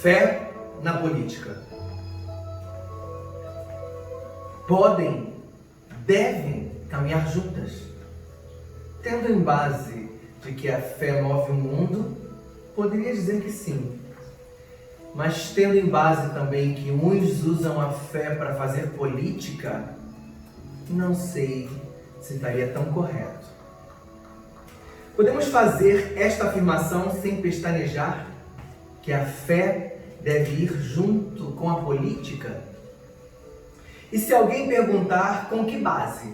Fé na política. Podem, devem caminhar juntas. Tendo em base de que a fé move o mundo, poderia dizer que sim. Mas tendo em base também que uns usam a fé para fazer política, não sei se estaria tão correto. Podemos fazer esta afirmação sem pestanejar? Que a fé deve ir junto com a política? E se alguém perguntar com que base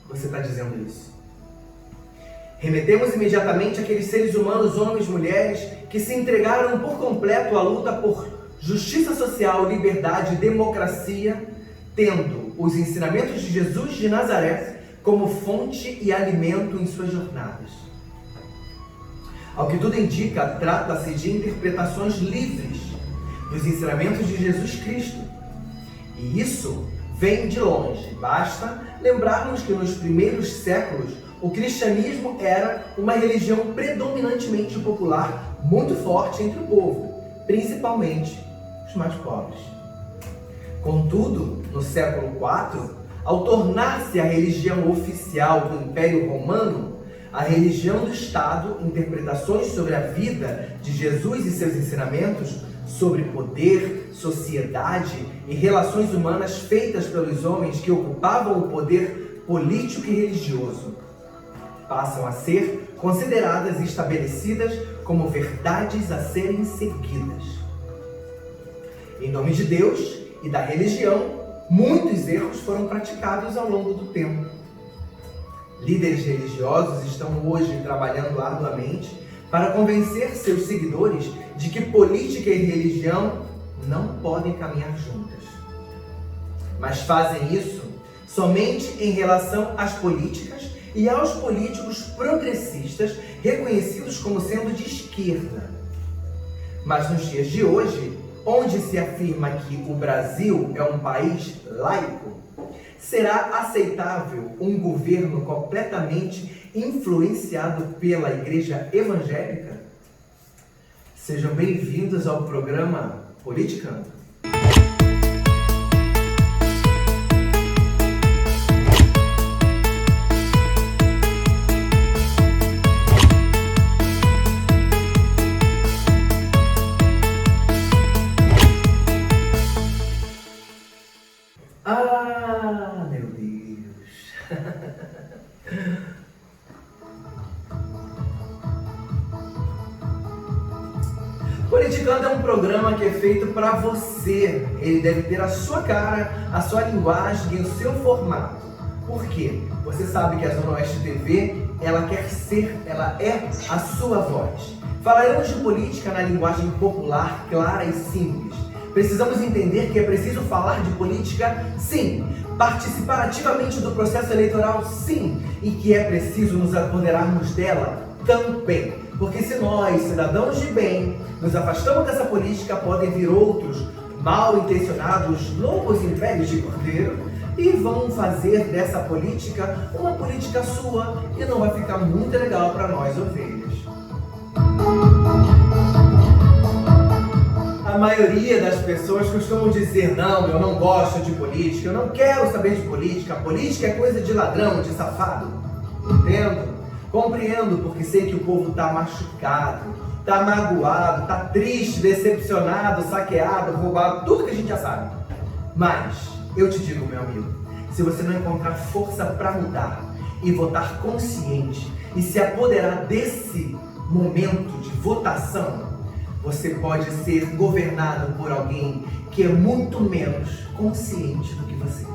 você está dizendo isso? Remetemos imediatamente àqueles seres humanos, homens e mulheres, que se entregaram por completo à luta por justiça social, liberdade e democracia, tendo os ensinamentos de Jesus de Nazaré como fonte e alimento em suas jornadas. Ao que tudo indica, trata-se de interpretações livres dos ensinamentos de Jesus Cristo. E isso vem de longe. Basta lembrarmos que nos primeiros séculos o cristianismo era uma religião predominantemente popular, muito forte entre o povo, principalmente os mais pobres. Contudo, no século IV, ao tornar-se a religião oficial do Império Romano, a religião do Estado, interpretações sobre a vida de Jesus e seus ensinamentos sobre poder, sociedade e relações humanas feitas pelos homens que ocupavam o poder político e religioso, passam a ser consideradas e estabelecidas como verdades a serem seguidas. Em nome de Deus e da religião, muitos erros foram praticados ao longo do tempo. Líderes religiosos estão hoje trabalhando arduamente para convencer seus seguidores de que política e religião não podem caminhar juntas. Mas fazem isso somente em relação às políticas e aos políticos progressistas reconhecidos como sendo de esquerda. Mas nos dias de hoje, onde se afirma que o Brasil é um país laico, será aceitável um governo completamente influenciado pela Igreja Evangélica? Sejam bem-vindos ao programa Politicando. Ah, meu Deus! Politicando é um programa que é feito para você. Ele deve ter a sua cara, a sua linguagem e o seu formato. Por quê? Você sabe que a Zona Oeste TV, ela é a sua voz. Falaremos de política na linguagem popular, clara e simples. Precisamos entender que é preciso falar de política, sim. Participar ativamente do processo eleitoral, sim. E que é preciso nos apoderarmos dela também. Porque se nós, cidadãos de bem, nos afastamos dessa política, podem vir outros mal intencionados, lobos em peles de cordeiro, e vão fazer dessa política uma política sua, e não vai ficar muito legal para nós, ovelhas. A maioria das pessoas costumam dizer: não, eu não gosto de política, eu não quero saber de política, a política é coisa de ladrão, de safado. Entendo, compreendo, porque sei que o povo está machucado, está magoado, está triste, decepcionado, saqueado, roubado, tudo que a gente já sabe. Mas, eu te digo, meu amigo, se você não encontrar força para mudar e votar consciente e se apoderar desse momento de votação, você pode ser governado por alguém que é muito menos consciente do que você.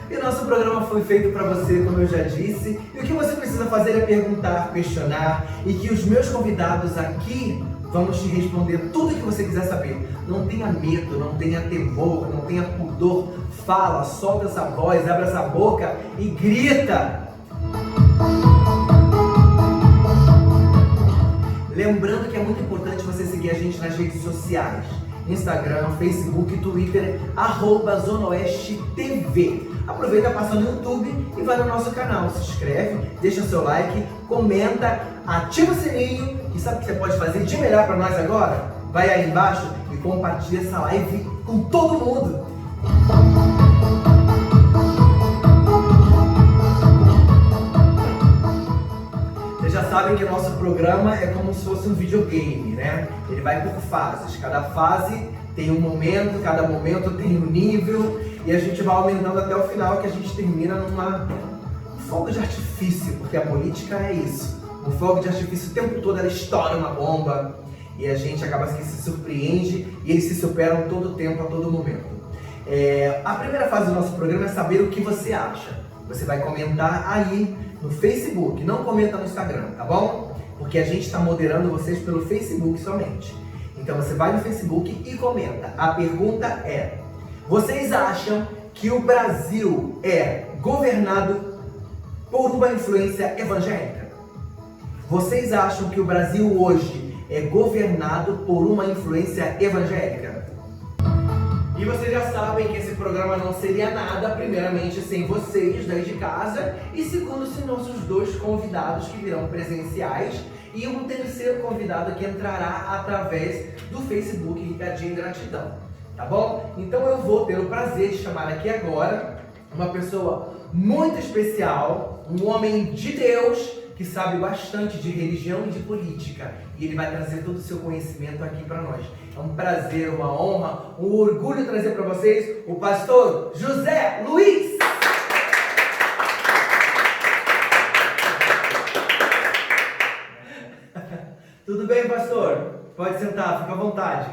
E nosso programa foi feito para você, como eu já disse, e o que você precisa fazer é perguntar, questionar, e que os meus convidados aqui vão te responder tudo o que você quiser saber. Não tenha medo, não tenha temor, não tenha pudor. Fala, solta essa voz, abre essa boca e grita. Lembrando que é muito importante você seguir a gente nas redes sociais. Instagram, Facebook, Twitter, @ZonaOesteTV. Aproveita, passa no YouTube e vai no nosso canal. Se inscreve, deixa seu like, comenta, ativa o sininho e sabe o que você pode fazer de melhor para nós agora? Vai aí embaixo e compartilha essa live com todo mundo. Vocês já sabem que o nosso programa é como se fosse um videogame, né? Ele vai por fases. Cada fase tem um momento, cada momento tem um nível e a gente vai aumentando até o final, que a gente termina um fogo de artifício, porque a política é isso. Um fogo de artifício o tempo todo, ela estoura uma bomba e a gente acaba que se surpreende e eles se superam todo o tempo, a todo momento. A primeira fase do nosso programa é saber o que você acha. Você vai comentar aí no Facebook, não comenta no Instagram, tá bom? Porque a gente está moderando vocês pelo Facebook somente. Então você vai no Facebook e comenta. A pergunta é: vocês acham que o Brasil é governado por uma influência evangélica? Vocês acham que o Brasil hoje é governado por uma influência evangélica? E vocês já sabem que esse programa não seria nada, primeiramente, sem vocês daí de casa, e segundo, sem nossos dois convidados que virão presenciais, e um terceiro convidado que entrará através do Facebook Ricardinho Gratidão, tá bom? Então eu vou ter o prazer de chamar aqui agora uma pessoa muito especial, um homem de Deus, que sabe bastante de religião e de política, e ele vai trazer todo o seu conhecimento aqui para nós. É um prazer, uma honra, um orgulho trazer para vocês o pastor José Luiz. Tudo bem, pastor? Pode sentar, fica à vontade.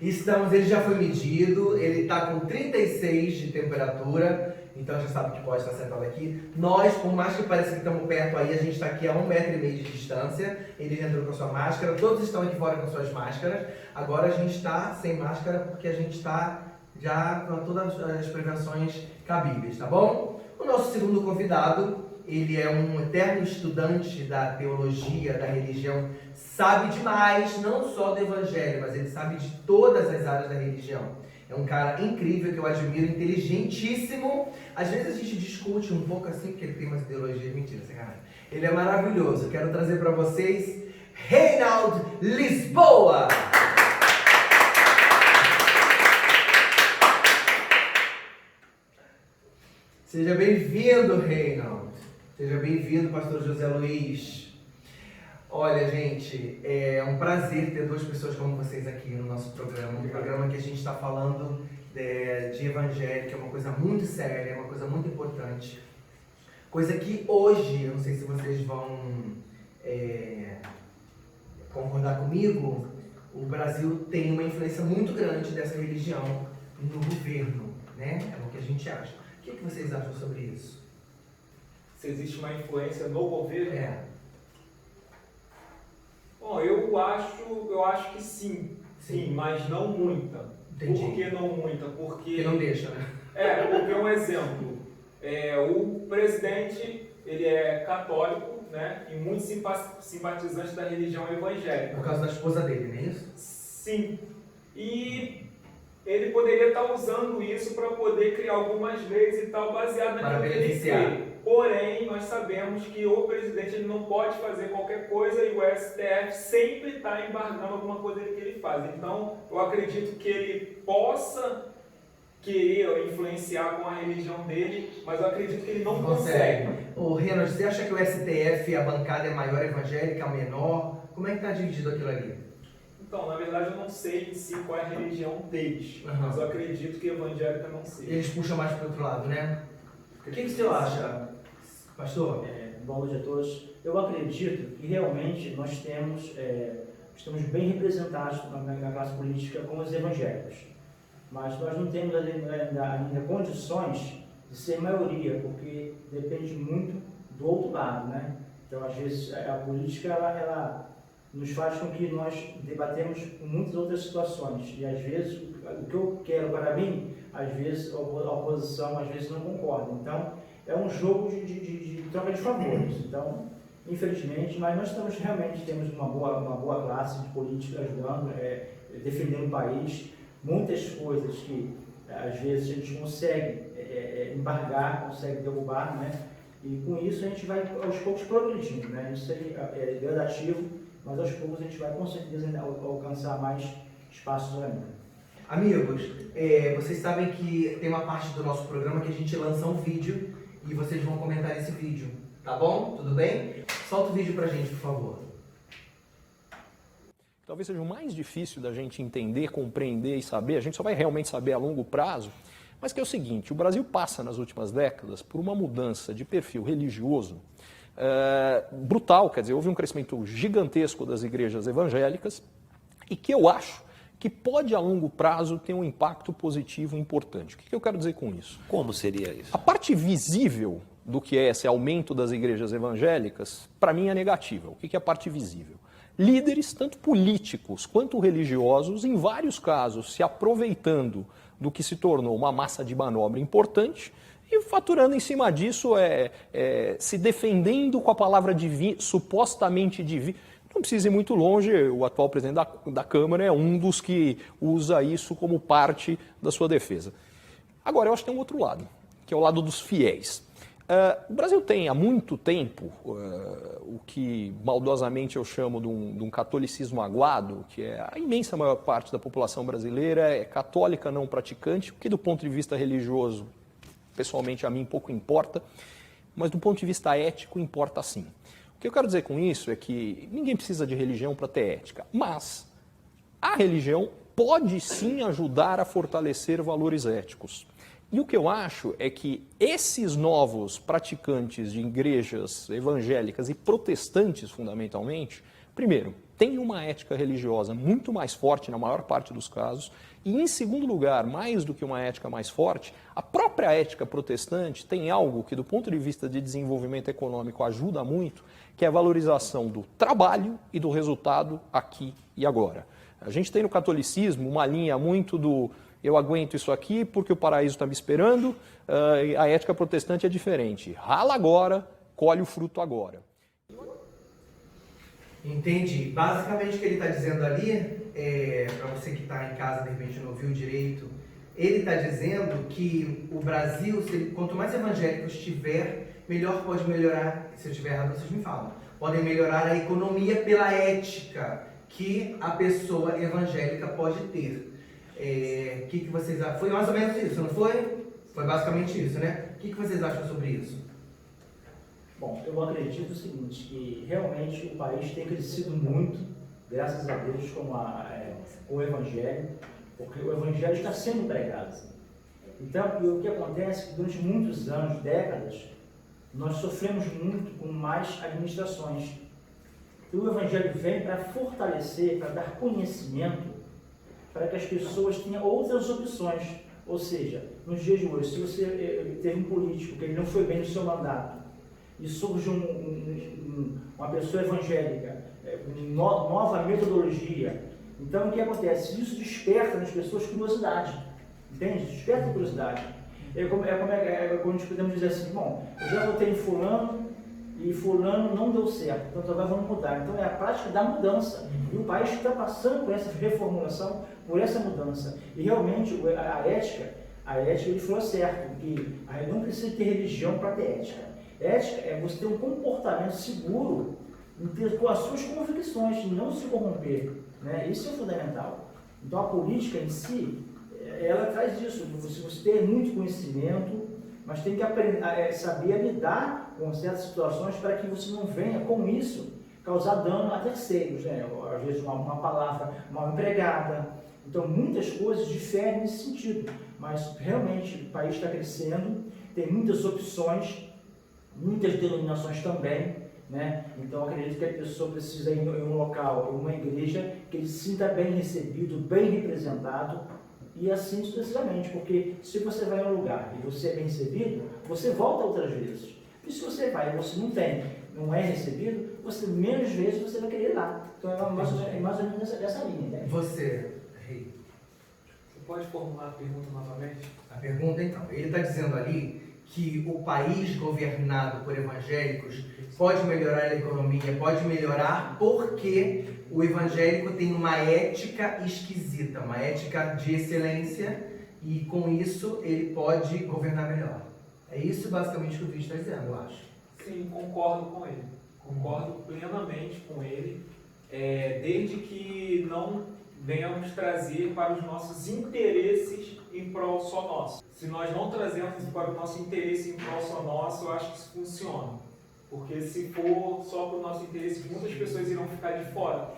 Ele já foi medido, ele está com 36 de temperatura, então já sabe que pode estar sentado aqui. Nós, por mais que pareça que estamos perto aí, a gente está aqui a 1,5 metro de distância. Ele já entrou com a sua máscara, todos estão aqui fora com suas máscaras. Agora a gente está sem máscara porque a gente está já com todas as prevenções cabíveis, tá bom? O nosso segundo convidado, ele é um eterno estudante da teologia, da religião, sabe demais, não só do evangelho, mas ele sabe de todas as áreas da religião. É um cara incrível, que eu admiro, inteligentíssimo. Às vezes a gente discute um pouco assim, porque ele tem umas ideologias, mentira, sacanagem. Ele é maravilhoso. Quero trazer para vocês Reinaldo Lisboa. Seja bem-vindo, Reinaldo. Seja bem-vindo, pastor José Luiz. Olha, gente, é um prazer ter duas pessoas como vocês aqui no nosso programa. Um programa que a gente está falando de evangelho, que é uma coisa muito séria, é uma coisa muito importante. Coisa que hoje, eu não sei se vocês vão concordar comigo, o Brasil tem uma influência muito grande dessa religião no governo, né? É o que a gente acha. O que vocês acham sobre isso? Se existe uma influência no governo? Bom, eu acho que sim, mas não muita. Entendi. Por que não muita? Porque não deixa, né? Porque um exemplo, o presidente, ele é católico, né, e muito simpatizante da religião evangélica. Por causa da esposa dele, não é isso? Sim. E ele poderia estar usando isso para poder criar algumas leis e tal, baseado naquilo que ele crê. Porém, nós sabemos que o presidente ele não pode fazer qualquer coisa e o STF sempre está embargando alguma coisa que ele faz. Então, eu acredito que ele possa querer influenciar com a religião dele, mas eu acredito que ele não consegue. Ô, Renan, você acha que o STF, a bancada é maior evangélica, menor? Como é que está dividido aquilo ali? Então, na verdade, eu não sei em si qual é a religião deles, mas eu acredito que evangélica não seja. Eles puxam mais para o outro lado, né? O que você acha, pastor? Bom dia a todos. Eu acredito que realmente nós estamos bem representados na classe política com os evangélicos. Mas nós não temos ainda condições de ser maioria, porque depende muito do outro lado, né? Então, às vezes, a política, ela nos faz com que nós debatemos muitas outras situações. E, às vezes, o que eu quero para mim, às vezes, a oposição, às vezes, não concorda. Então, é um jogo de troca de favores. Então, infelizmente, mas nós temos uma boa classe de políticos ajudando, defendendo o país, muitas coisas que às vezes a gente consegue embargar, consegue derrubar, né? E com isso a gente vai aos poucos progredindo, né? Isso aí é gradativo, mas aos poucos a gente vai com certeza alcançar mais espaços ainda. Amigos, vocês sabem que tem uma parte do nosso programa que a gente lança um vídeo e vocês vão comentar esse vídeo, tá bom? Tudo bem? Solta o vídeo pra gente, por favor. Talvez seja o mais difícil da gente entender, compreender e saber, a gente só vai realmente saber a longo prazo, mas que é o seguinte: o Brasil passa nas últimas décadas por uma mudança de perfil religioso brutal, quer dizer, houve um crescimento gigantesco das igrejas evangélicas e que eu acho que pode a longo prazo ter um impacto positivo importante. O que eu quero dizer com isso? Como seria isso? A parte visível do que é esse aumento das igrejas evangélicas, para mim é negativa. O que é a parte visível? Líderes, tanto políticos quanto religiosos, em vários casos, se aproveitando do que se tornou uma massa de manobra importante e faturando em cima disso, se defendendo com a palavra supostamente divina. Não precisa ir muito longe, o atual presidente da Câmara é um dos que usa isso como parte da sua defesa. Agora, eu acho que tem um outro lado, que é o lado dos fiéis. O Brasil tem há muito tempo o que maldosamente eu chamo de um catolicismo aguado, que é a imensa maior parte da população brasileira é católica não praticante, o que do ponto de vista religioso, pessoalmente a mim pouco importa, mas do ponto de vista ético importa sim. O que eu quero dizer com isso é que ninguém precisa de religião para ter ética, mas a religião pode sim ajudar a fortalecer valores éticos. E o que eu acho é que esses novos praticantes de igrejas evangélicas e protestantes, fundamentalmente, primeiro, têm uma ética religiosa muito mais forte na maior parte dos casos, e em segundo lugar, mais do que uma ética mais forte, a própria ética protestante tem algo que do ponto de vista de desenvolvimento econômico ajuda muito, que é a valorização do trabalho e do resultado aqui e agora. A gente tem no catolicismo uma linha muito do eu aguento isso aqui porque o paraíso está me esperando, a ética protestante é diferente. Rala agora, colhe o fruto agora. Entendi. Basicamente o que ele está dizendo ali, para você que está em casa, de repente não ouviu direito, ele está dizendo que o Brasil, quanto mais evangélicos tiver, melhor pode melhorar, se eu estiver errado vocês me falam, podem melhorar a economia pela ética que a pessoa evangélica pode ter. Que vocês acham? Foi mais ou menos isso, não foi? Foi basicamente isso, né? O que vocês acham sobre isso? Bom, eu acredito o seguinte, que realmente o país tem crescido muito, graças a Deus, com o Evangelho, porque o Evangelho está sendo pregado. Então, o que acontece é que durante muitos anos, décadas, nós sofremos muito com más administrações. E o Evangelho vem para fortalecer, para dar conhecimento, para que as pessoas tenham outras opções. Ou seja, nos dias de hoje, se você teve um político que ele não foi bem no seu mandato, e surge uma pessoa evangélica, nova metodologia, então o que acontece? Isso desperta nas pessoas curiosidade, entende? Desperta curiosidade. Como a gente podemos dizer assim, bom, eu já votei em fulano e fulano não deu certo, então agora vamos mudar. Então é a prática da mudança, e o país está passando por essa reformulação, por essa mudança. E realmente a ética ele falou certo, que não precisa ter religião para ter ética. Ética é você ter um comportamento seguro com as suas convicções, não se corromper, né? Isso é fundamental. Então a política em si, ela traz isso, você ter muito conhecimento, mas tem que aprender, saber lidar com certas situações para que você não venha com isso causar dano a terceiros, né? Às vezes uma palavra mal empregada. Então muitas coisas diferem nesse sentido, mas realmente o país está crescendo, tem muitas opções, muitas denominações também, né? Então acredito que a pessoa precisa ir em um local, em uma igreja, que ele se sinta bem recebido, bem representado, e assim sucessivamente, porque se você vai em um lugar e você é bem recebido, você volta outras vezes. E se você vai e você não é recebido, você menos vezes você vai querer ir lá. Então é mais ou menos dessa linha, né? Você, Rei. Você pode formular a pergunta novamente? A pergunta então, ele está dizendo ali que o país governado por evangélicos pode melhorar a economia, pode melhorar porque o evangélico tem uma ética esquisita, uma ética de excelência, e com isso ele pode governar melhor. É isso basicamente que o vídeo está dizendo, eu acho. Sim, concordo com ele. Concordo plenamente com ele, desde que não venhamos trazer para os nossos interesses em prol só nosso. Se nós não trazemos para o nosso interesse em prol só nosso, eu acho que isso funciona. Porque se for só para o nosso interesse, muitas pessoas irão ficar de fora.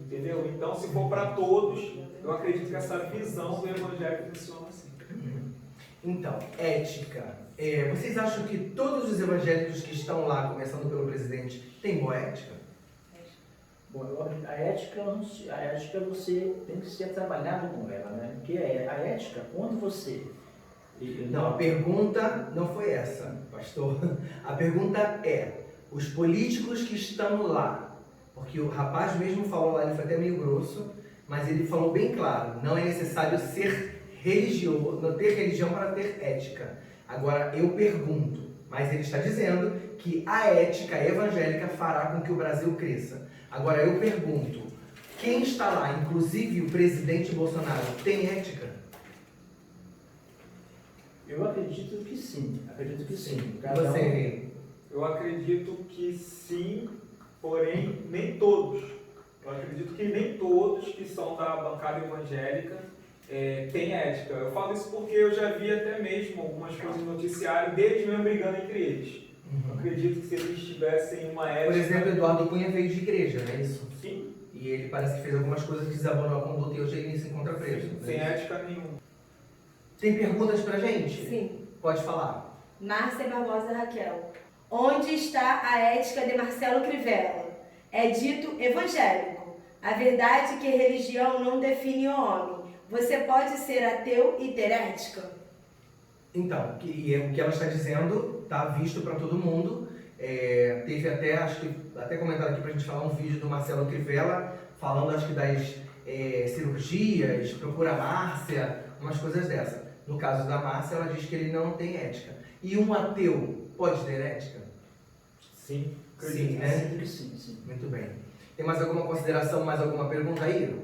Entendeu? Então, se for para todos, eu acredito que essa visão do evangelho funciona assim. Então, ética. Vocês acham que todos os evangélicos que estão lá, começando pelo presidente, têm boa ética? Bom, a ética você tem que ser trabalhado com ela, né? Porque a ética, quando você... Não, a pergunta não foi essa, pastor. A pergunta é, os políticos que estão lá, porque o rapaz mesmo falou lá, ele foi até meio grosso, mas ele falou bem claro, não é necessário ser religioso, não ter religião para ter ética. Agora, eu pergunto, mas ele está dizendo que a ética evangélica fará com que o Brasil cresça. Agora, eu pergunto, quem está lá, inclusive o presidente Bolsonaro, tem ética? Eu acredito que sim. Você? Eu acredito que sim, porém nem todos. Eu acredito que nem todos que são da bancada evangélica têm ética. Eu falo isso porque eu já vi até mesmo algumas coisas no noticiário deles mesmo brigando entre eles. Eu acredito que se eles tivessem uma ética... Por exemplo, Eduardo Cunha veio de igreja, não é isso? Sim. E ele parece que fez algumas coisas que desabonou a conduta e hoje ele se encontra preso. Sem ética nenhuma. Tem perguntas pra gente? Sim. Pode falar. Márcia Barbosa Raquel. Onde está a ética de Marcelo Crivella? É dito evangélico. A verdade é que religião não define o homem. Você pode ser ateu e ter ética? Então, o que ela está dizendo está visto para todo mundo. Teve até, acho que, até comentaram aqui para a gente falar um vídeo do Marcelo Crivella, falando, acho que das cirurgias, procura Márcia, umas coisas dessas. No caso da Márcia, ela diz que ele não tem ética. E um ateu pode ter ética? Sim. Sim, né? Sim. Muito bem. Tem mais alguma consideração, mais alguma pergunta aí?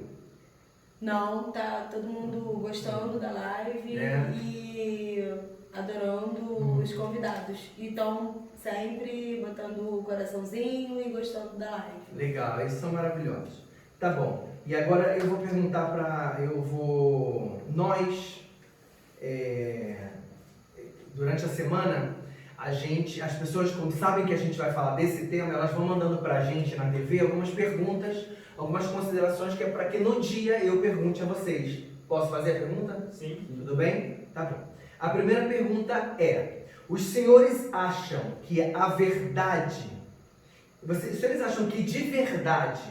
Não, tá todo mundo gostando da live e adorando os convidados. Então, sempre botando o coraçãozinho e gostando da live. Legal, eles são maravilhosos. Tá bom. E agora eu vou perguntar durante a semana, as pessoas, quando sabem que a gente vai falar desse tema, elas vão mandando pra gente na TV algumas perguntas, algumas considerações que é para que no dia eu pergunte a vocês. Posso fazer a pergunta? Sim. Tudo bem? Tá bom. A primeira pergunta é, os senhores acham que a verdade, os senhores acham que de verdade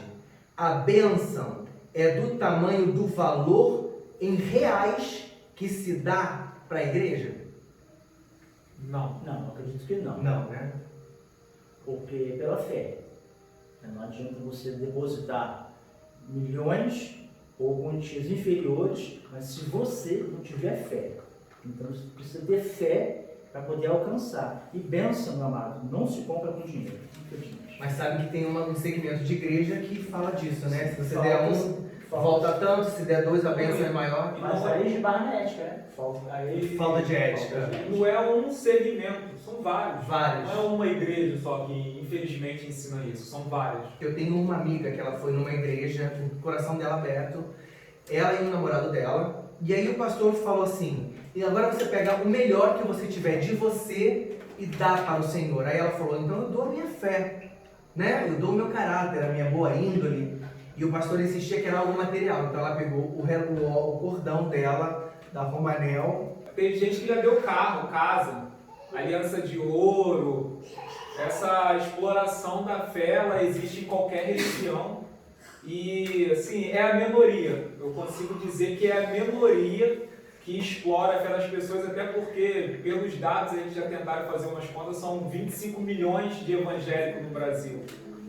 a bênção é do tamanho do valor em reais que se dá para a igreja? Não. Não, acredito que não. Não, né? Porque pela fé. Não adianta você depositar milhões ou quantias inferiores, mas se você não tiver fé. Então você precisa ter fé para poder alcançar. E bênção, meu amado, não se compra com dinheiro, infelizmente. Mas sabe que tem um segmento de igreja que fala disso, né? Se você Falta, der volta tanto, se der dois, a bênção é maior. Mas aí esbarra na ética, né? Falta de ética. Não é um segmento, são vários. Vários. Não é uma igreja só que infelizmente ensina isso, são várias. Eu tenho uma amiga que ela foi numa igreja, com o coração dela aberto, ela e o namorado dela, e aí o pastor falou assim, e agora você pega o melhor que você tiver de você e dá para o Senhor. Aí ela falou, então eu dou a minha fé, né? Eu dou o meu caráter, a minha boa índole. E o pastor insistia que era algo material, então ela pegou o cordão dela, da Romanel. Tem gente que já deu carro, casa, aliança de ouro. Essa exploração da fé, ela existe em qualquer religião. E, assim, é a minoria. Eu consigo dizer que é a minoria que explora a fé das pessoas, até porque, pelos dados, a gente já tentaram fazer umas contas, são 25 milhões de evangélicos no Brasil.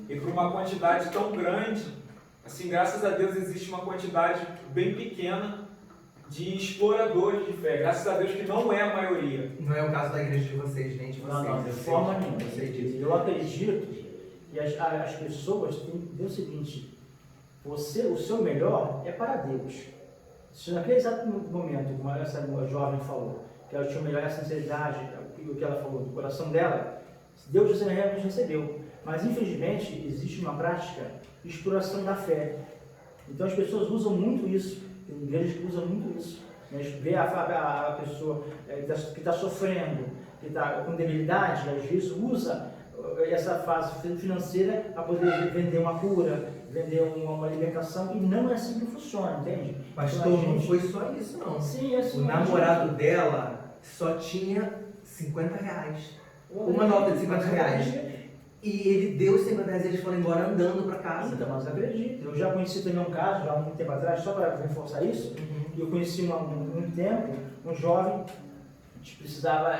E para uma quantidade tão grande, assim, graças a Deus existe uma quantidade bem pequena de exploradores de fé. Graças a Deus que não é a maioria. Não é o caso da igreja de vocês, nem de vocês. Não, de forma nenhuma. Eu acredito que as pessoas têm que ver o seguinte: o seu melhor é para Deus. Se naquele exato momento, como essa jovem falou, que ela tinha o melhor, a sinceridade, o que ela falou do coração dela, Deus realmente recebeu. Mas infelizmente existe uma prática de exploração da fé. Então as pessoas usam muito isso, tem igrejas que usam muito isso. Vê a pessoa que está sofrendo, que está com debilidade, às vezes usa essa fase financeira para poder vender uma cura, vender uma alimentação, e não é assim que funciona, entende? Pastor, Então, não foi só isso não. Sim, é assim. O namorado dela só tinha R$50. Uma nota de R$50. E ele deu os R$50 e eles foram embora andando para casa. Então, mas acredito. Eu já conheci também um caso, já há muito tempo atrás, só para reforçar isso, eu conheci há muito tempo um jovem que precisava,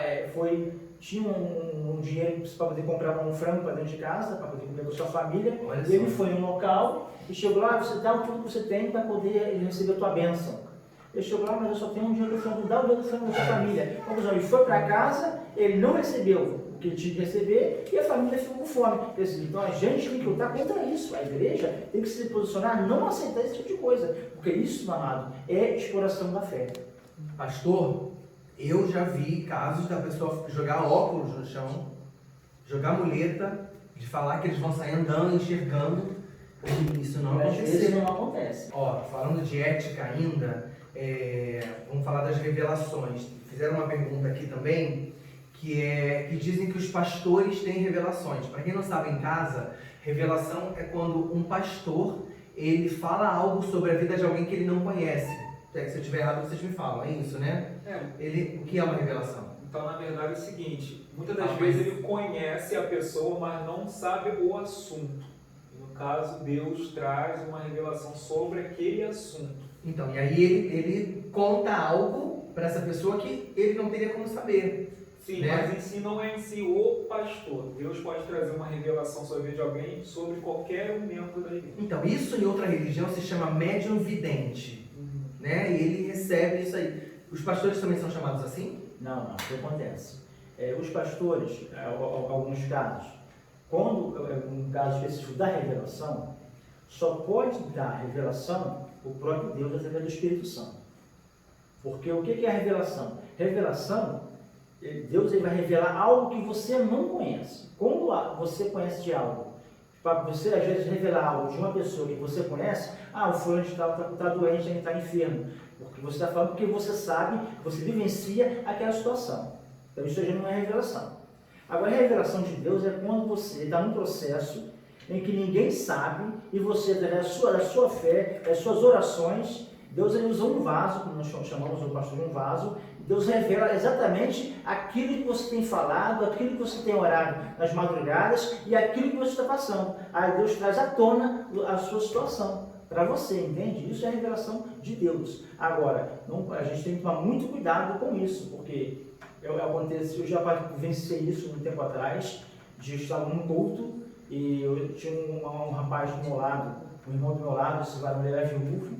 tinha um dinheiro para poder comprar um frango para dentro de casa, para poder comer com a sua família. E ele foi em um local e chegou lá: você dá tudo que você tem para poder receber a tua bênção. Ele chegou lá: mas eu só tenho um dinheiro do frango, dá o dinheiro do frango da sua família. Conclusão, ele foi para casa, ele não recebeu o que ele tinha que receber e a família ficou com fome. Então a gente tem que lutar contra isso. A igreja tem que se posicionar, não aceitar esse tipo de coisa, porque isso, meu amado, é exploração da fé. Pastor, eu já vi casos da pessoa jogar óculos no chão, jogar muleta, de falar que eles vão sair andando, enxergando, e isso não Às vezes aconteceu. não acontece. Ó, falando de ética ainda, vamos falar das revelações. Fizeram uma pergunta aqui também, que dizem que os pastores têm revelações. Para quem não sabe, em casa, revelação é quando um pastor ele fala algo sobre a vida de alguém que ele não conhece. Se eu estiver errado, vocês me falam, é isso, né? O que é uma revelação? Então, na verdade, é o seguinte: muitas das vezes ele conhece a pessoa, mas não sabe o assunto. No caso, Deus traz uma revelação sobre aquele assunto. Então, e aí ele conta algo para essa pessoa que ele não teria como saber. Sim, né? mas em si não é em si o pastor. Deus pode trazer uma revelação sobre a vida de alguém, sobre qualquer um membro da igreja. Então, isso em outra religião se chama médium vidente, né? E ele recebe isso aí. Os pastores também são chamados assim? Não, o que acontece? Os pastores, alguns casos, quando, um caso específico da revelação, só pode dar revelação o próprio Deus através do Espírito Santo. Porque o que é a revelação? Revelação, Deus ele vai revelar algo que você não conhece. Quando você conhece de algo, para você às vezes revelar algo de uma pessoa que você conhece, o fulano está doente, ele está enfermo. Porque você está falando porque você sabe, você vivencia aquela situação. Então isso já não é revelação. Agora, a revelação de Deus é quando você está num processo em que ninguém sabe e você, da sua fé, das suas orações, Deus ele usa um vaso, como nós chamamos o pastor de um vaso, Deus revela exatamente aquilo que você tem falado, aquilo que você tem orado nas madrugadas e aquilo que você está passando. Aí Deus traz à tona a sua situação para você, entende? Isso é a revelação de Deus. Agora, a gente tem que tomar muito cuidado com isso, porque eu já vivenciei isso um tempo atrás, de estar num culto e eu tinha um rapaz do meu lado, um irmão do meu lado, esse varão era viúvo,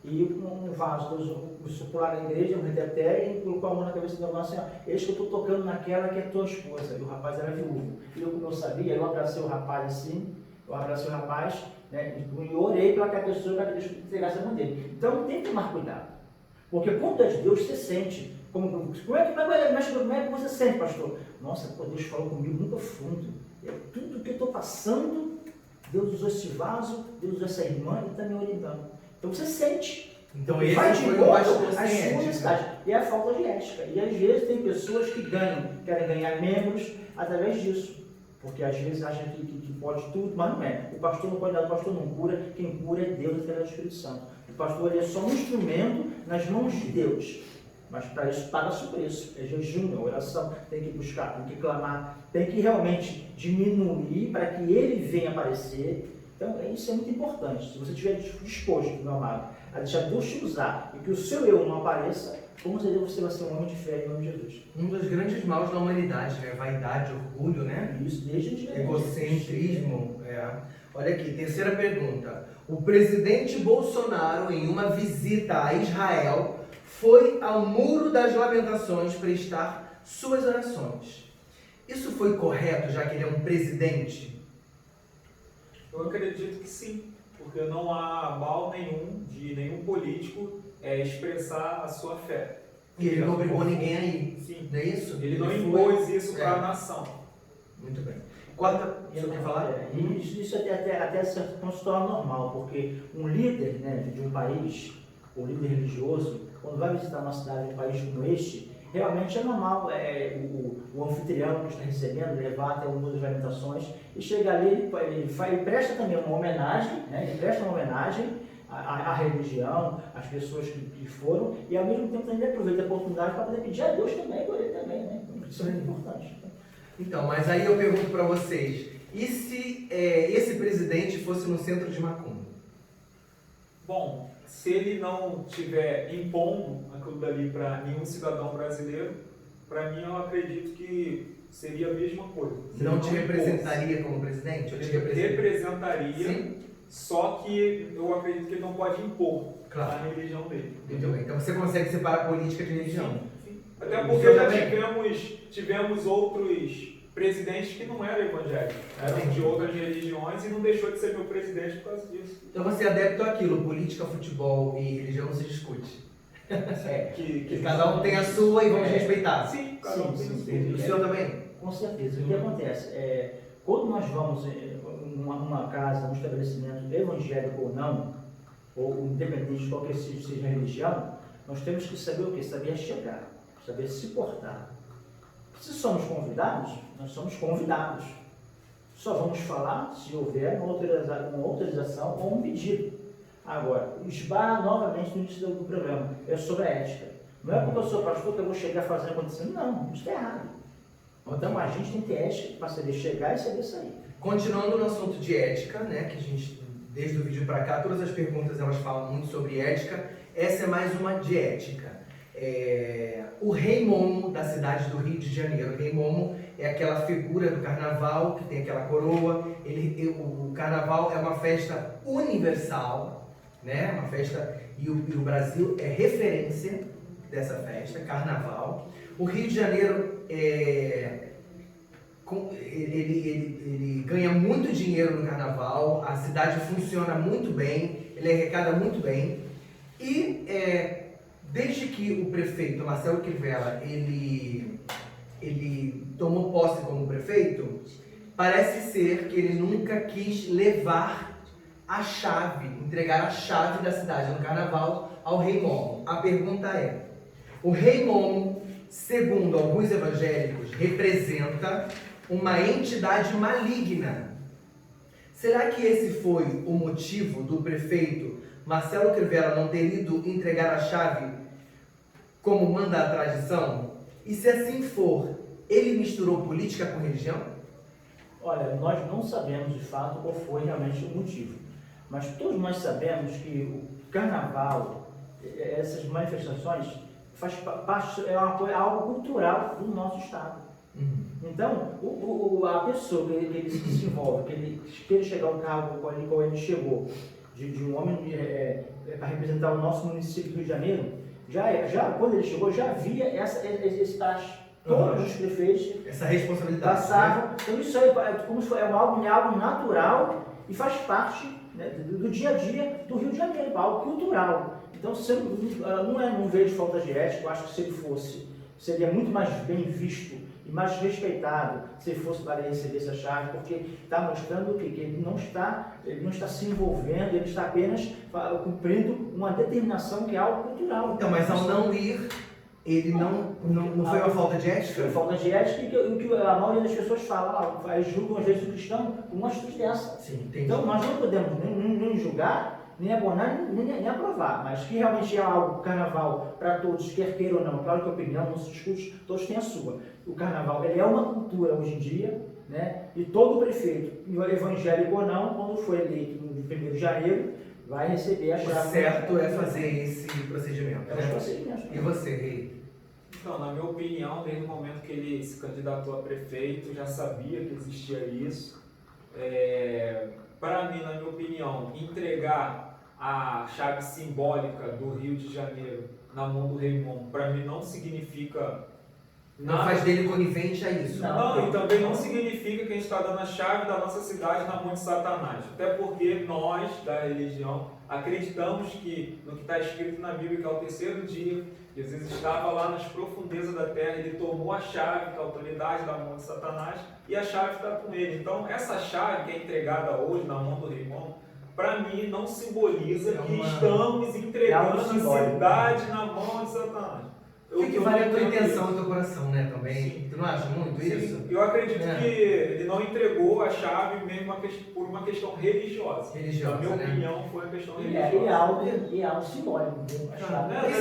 e um vaso, Deus pular na igreja, um reteté, e colocou a mão na cabeça do irmão assim: eis que eu estou tocando naquela que é tua esposa. E o rapaz era viúvo. E eu, como eu sabia, eu abracei o rapaz assim, né, e orei para que a pessoa, para que Deus entregasse a mão dele. Então tem que tomar cuidado, porque quando é de Deus, você sente. Como é que você sente, pastor? Nossa, Deus falou comigo muito profundo. Tudo que eu estou passando, Deus usou esse vaso, Deus usou essa irmã e está me orientando. Então você sente. Então esse vai de foi encontro o às pastor suas sem ética. necessidades. E é a falta de ética. E às vezes tem pessoas que querem ganhar membros através disso. Porque às vezes acham que pode tudo, mas não é. O pastor não pode dar, o pastor não cura, quem cura é Deus através do Espírito Santo. O pastor é só um instrumento nas mãos de Deus. Mas para isso paga-se o preço. É jejum, é oração, tem que buscar, tem que clamar, tem que realmente diminuir para que ele venha aparecer. Então, isso é muito importante. Se você estiver disposto, meu amado, a deixar Deus te usar e que o seu eu não apareça, com certeza você vai ser um homem de fé em nome de Jesus. Um dos grandes maus da humanidade, né? Vaidade, orgulho, né? Isso, desde egocentrismo. Olha aqui, terceira pergunta. O presidente Bolsonaro, em uma visita a Israel, foi ao Muro das Lamentações prestar suas orações. Isso foi correto, já que ele é um presidente? Eu acredito que sim, porque não há mal nenhum de nenhum político expressar a sua fé. E ele não obrigou ninguém a ir, Sim. não é isso? Ele não impôs isso para a É. nação. Muito bem. Quarta, o senhor quer falar? Isso até certo ponto se torna normal, porque um líder, né, de um país, um líder religioso, quando vai visitar uma cidade, um país como este, realmente é normal o anfitrião que está recebendo levar até o Muro das Lamentações e chega ali, ele presta também uma homenagem, né, ele presta uma homenagem à religião, às pessoas que foram, e ao mesmo tempo também aproveita a oportunidade para poder pedir a Deus também, por ele também, né? Isso é muito importante. Então, mas aí eu pergunto para vocês, e se esse presidente fosse no centro de Macumba? Bom, se ele não estiver impondo aquilo dali para nenhum cidadão brasileiro, para mim eu acredito que seria a mesma coisa. Se Não ele te impôs, representaria como presidente? Ou te representaria? representaria, Sim? só que eu acredito que ele não pode impor Claro. a religião dele. Muito bem. Então você consegue separar política de religião? Sim. Até O porque senhor já também? tivemos outros presidentes que não eram evangélicos, eram de outras religiões e não deixou de ser meu presidente por causa disso. Então você é adepto àquilo, política, futebol e religião não se discute. Que cada um tem a sua e vamos respeitar. Sim, cada um tem a sua. O senhor também? Com certeza. O que acontece? Quando nós vamos em uma casa, um estabelecimento evangélico ou não, ou independente de qualquer seja a religião, nós temos que saber o quê? Saber chegar, saber se portar. Se somos convidados, nós somos convidados. Só vamos falar se houver uma autorização ou um pedido. Agora, esbarra novamente no início do programa, é sobre a ética. Não é porque eu sou pastor que eu vou chegar fazendo acontecendo, não, isso está errado. Então a gente tem que ter ética para saber chegar e saber sair. Continuando no assunto de ética, né, que a gente, desde o vídeo para cá, todas as perguntas elas falam muito sobre ética, essa é mais uma de ética. O Rei Momo da cidade do Rio de Janeiro. O Rei Momo é aquela figura do carnaval que tem aquela coroa. O carnaval é uma festa universal, né? Uma festa e o Brasil é referência dessa festa, carnaval. O Rio de Janeiro ele ganha muito dinheiro no carnaval. A cidade funciona muito bem, ele arrecada muito bem e desde que o prefeito Marcelo Crivella ele tomou posse como prefeito, parece ser que ele nunca quis levar a chave, entregar a chave da cidade no carnaval ao Rei Momo. A pergunta é: o Rei Momo, segundo alguns evangélicos, representa uma entidade maligna. Será que esse foi o motivo do prefeito Marcelo Crivella não ter ido entregar a chave como manda a tradição? E se assim for, ele misturou política com religião? Olha, nós não sabemos de fato qual foi realmente o motivo, mas todos nós sabemos que o carnaval, essas manifestações, faz parte, é algo cultural do nosso estado. Então, a pessoa que ele se envolve, que ele chegar ao cargo qual ele chegou, de um homem para representar o nosso município do Rio de Janeiro, já quando ele chegou, já havia esse taxa. Todos os prefeitos essa responsabilidade passavam. Então isso aí como se fosse algo natural e faz parte, né, do dia a dia do Rio de Janeiro, algo cultural. Então não vejo falta de ética. Eu acho que se ele fosse, seria muito mais bem visto e mais respeitado se ele fosse para receber essa chave, porque está mostrando que ele não está se envolvendo, ele está apenas cumprindo uma determinação que é algo cultural. Então, mas ao não ir, ele não foi uma falta de ética? Foi falta de ética e que a maioria das pessoas fala, julgam às vezes o cristão por uma atitude dessa. Sim, entendi. Então nós não podemos nem julgar, nem abonar, nem aprovar, mas que realmente é algo, carnaval, para todos, quer queira ou não, claro que a opinião não se discute, todos têm a sua. O carnaval, ele é uma cultura hoje em dia, né? E todo prefeito, evangélico ou não, quando foi eleito no 1º de janeiro, vai receber a chave. O certo é fazer esse procedimento, né? Procedimento. E você, Rei? Então, na minha opinião, desde o momento que ele se candidatou a prefeito, já sabia que existia isso. Para mim, na minha opinião, entregar a chave simbólica do Rio de Janeiro na mão do rei Mon, para mim não significa Não nada. faz dele conivente a isso. Não, e também não significa que a gente está dando a chave da nossa cidade na mão de Satanás. Até porque nós, da religião, acreditamos que no que está escrito na Bíblia, que é o terceiro dia, Jesus estava lá nas profundezas da terra, ele tomou a chave, que é a autoridade da mão de Satanás, e a chave está com ele. Então, essa chave que é entregada hoje na mão do rei Mon, para mim, não simboliza que estamos entregando a cidade na mão de Satanás. O que vale a tua intenção e teu coração, né, também? Sim. Tu não acha muito isso? Eu acredito que ele não entregou a chave mesmo por uma questão religiosa. Na minha opinião, foi uma questão religiosa. E é algo simbólico. Porque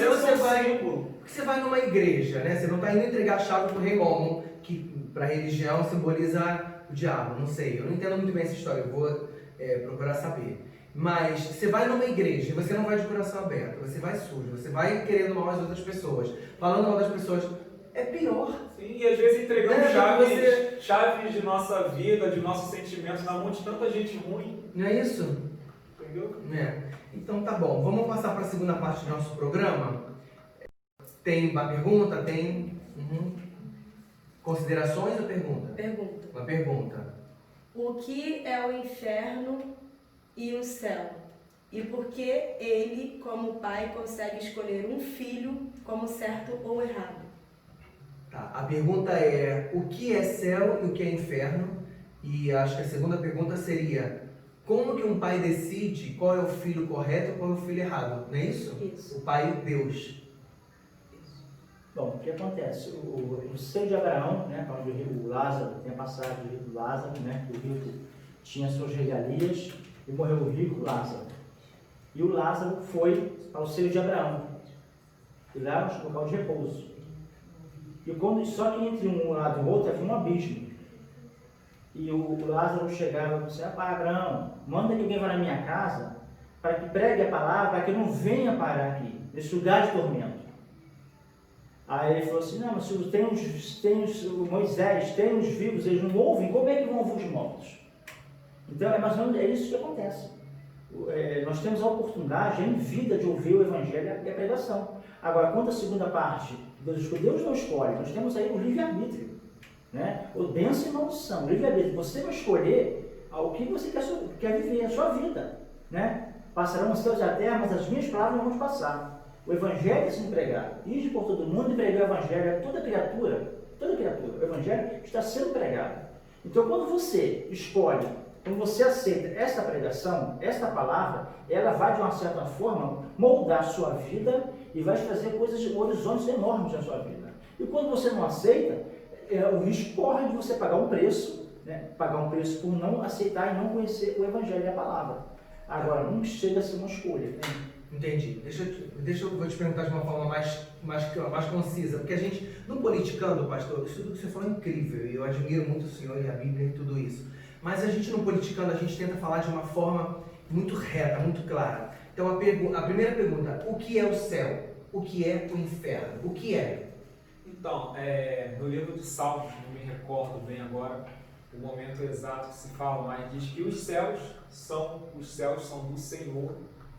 você vai numa igreja, né? Você não está indo entregar a chave pro rei Mon, que para a religião simboliza o diabo, não sei. Eu não entendo muito bem essa história, eu vou procurar saber. Mas você vai numa igreja e você não vai de coração aberto, você vai sujo, você vai querendo mal às outras pessoas, falando mal das pessoas, é pior. Sim, e às vezes entregamos chaves de nossa vida, de nossos sentimentos na mão de tanta gente ruim. Não é isso? Entendeu? Então tá bom, vamos passar para a segunda parte do nosso programa. Tem uma pergunta? Tem considerações ou pergunta? Pergunta. Uma pergunta. O que é o inferno e o céu? E por que ele, como pai, consegue escolher um filho como certo ou errado? Tá, a pergunta é o que é céu e o que é inferno? E acho que a segunda pergunta seria como que um pai decide qual é o filho correto e qual é o filho errado? Não é isso? Isso. O pai Deus. Bom, o que acontece? No seio de Abraão, né, onde o rio Lázaro, tem a passagem do rio Lázaro, né, o rio tinha suas regalias, e morreu o rico Lázaro. E o Lázaro foi ao seio de Abraão. E lá era um local de repouso. Só que entre um lado e o outro havia um abismo. E o Lázaro chegava e disse: pai Abraão, manda que alguém vá na minha casa para que pregue a palavra, para que eu não venha parar aqui, nesse lugar de tormento. Aí ele falou assim: não, mas se Moisés, tem os vivos, eles não ouvem, como é que vão ouvir os mortos? Então, é mais ou menos isso que acontece. Nós temos a oportunidade em vida de ouvir o Evangelho e a pregação. Agora, quanto à segunda parte, Deus não escolhe, nós temos aí o livre-arbítrio, né? O bênção e maldição, o livre-arbítrio. Você vai escolher o que você quer viver, a sua vida, né? Passarão os céus e a terra, mas as minhas palavras não vão passar. O Evangelho é sendo pregado. Ide por todo mundo e pregar o Evangelho a toda criatura. O Evangelho está sendo pregado. Então, quando você escolhe, quando você aceita esta pregação, esta palavra, ela vai de uma certa forma moldar a sua vida e vai trazer horizontes enormes na sua vida. E quando você não aceita, o risco corre de você pagar um preço, né? Pagar um preço por não aceitar e não conhecer o Evangelho e a palavra. Agora, não chega a ser uma escolha. Né? Entendi. Vou te perguntar de uma forma mais concisa, porque a gente, no politicando, pastor, isso tudo que você falou é incrível, e eu admiro muito o senhor e a Bíblia e tudo isso. Mas a gente, no politicando, a gente tenta falar de uma forma muito reta, muito clara. Então, a primeira pergunta: o que é o céu? O que é o inferno? O que é? Então, no livro de Salmos, não me recordo bem agora o momento exato que se fala, mas diz que os céus são do Senhor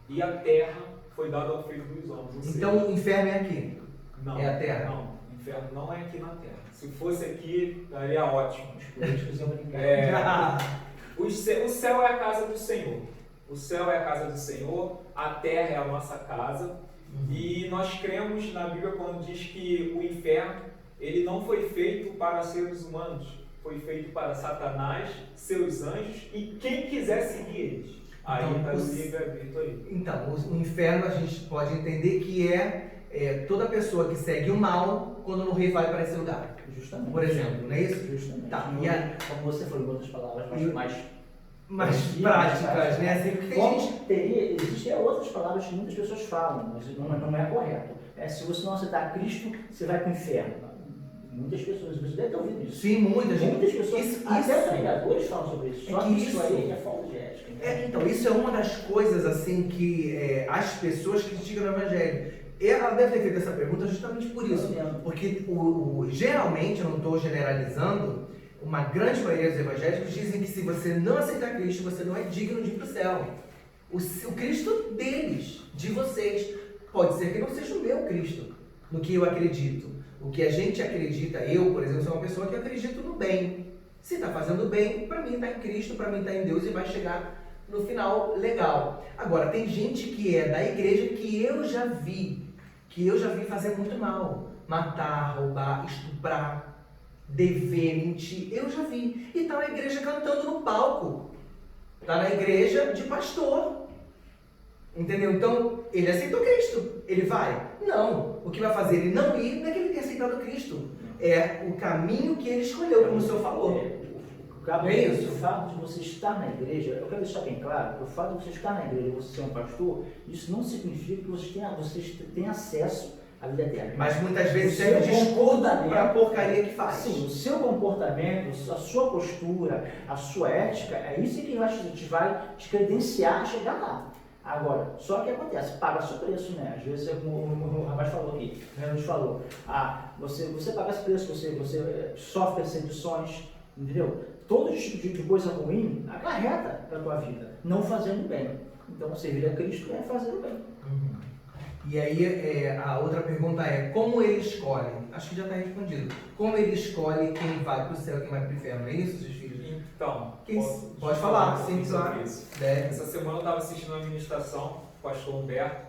e a terra foi dada ao Filho dos Homens. Então, o inferno é aqui? Não, é a terra? Não, o inferno não é aqui na terra. Se fosse aqui, daria ótimo. O céu é a casa do Senhor. O céu é a casa do Senhor, a terra é a nossa casa. E nós cremos na Bíblia quando diz que o inferno ele não foi feito para seres humanos, foi feito para Satanás, seus anjos e quem quiser seguir eles. Aí está o livre-arbítrio aí. Então, o inferno a gente pode entender que é toda pessoa que segue o mal quando no rei vai para esse lugar. Justamente. Por exemplo, não é isso? Justamente. Tá. Como você falou, em outras palavras, mais práticas, né? Assim, porque existem outras palavras que muitas pessoas falam, mas não é correto. Se você não aceitar Cristo, você vai para o inferno. Muitas pessoas, você deve ter ouvido isso. Sim, muitas pessoas, até pregadores falam sobre isso. Só que isso aí é falta de ética. Então, isso é uma das coisas assim que as pessoas criticam no Evangelho. Ela deve ter feito essa pergunta justamente por isso. Porque geralmente, eu não estou generalizando, uma grande maioria dos evangélicos dizem que se você não aceitar Cristo, você não é digno de ir para o céu. O Cristo deles, de vocês. pode ser que não seja o meu Cristo, no que eu acredito. O que a gente acredita, eu, por exemplo, sou uma pessoa que acredito no bem. Se está fazendo bem, para mim está em Cristo, para mim está em Deus e vai chegar no final legal. Agora, tem gente que é da igreja que eu já vi fazer muito mal. Matar, roubar, estuprar, dever, mentir, eu já vi. E está na igreja cantando no palco. Está na igreja de pastor. Entendeu? Então, ele aceitou Cristo. Ele vai? Não. O que vai fazer ele não ir não é que ele tenha aceitado Cristo. É o caminho que ele escolheu, como o senhor falou. O fato de você estar na igreja, eu quero deixar bem claro, que o fato de você estar na igreja e você ser um pastor, isso não significa que você tenha acesso à vida eterna. Mas muitas vezes serve de desculpa para a porcaria que faz. Sim, o seu comportamento, a sua postura, a sua ética, é isso que vai te credenciar a chegar lá. Agora, só que acontece, paga seu preço, né? Às vezes, como o rapaz falou aqui, o Renan falou, você paga esse preço, você sofre perseguições, entendeu? Todo tipo de coisa ruim acarreta para a tua vida, não fazendo bem. Então, servir a Cristo é fazer o bem. Uhum. E aí, a outra pergunta é, como ele escolhe? Acho que já está respondido. Como ele escolhe quem vai para o céu e quem vai para o inferno? É isso, seus filhos? Então, pode falar, sim, claro. Essa semana eu estava assistindo uma ministração com o pastor Humberto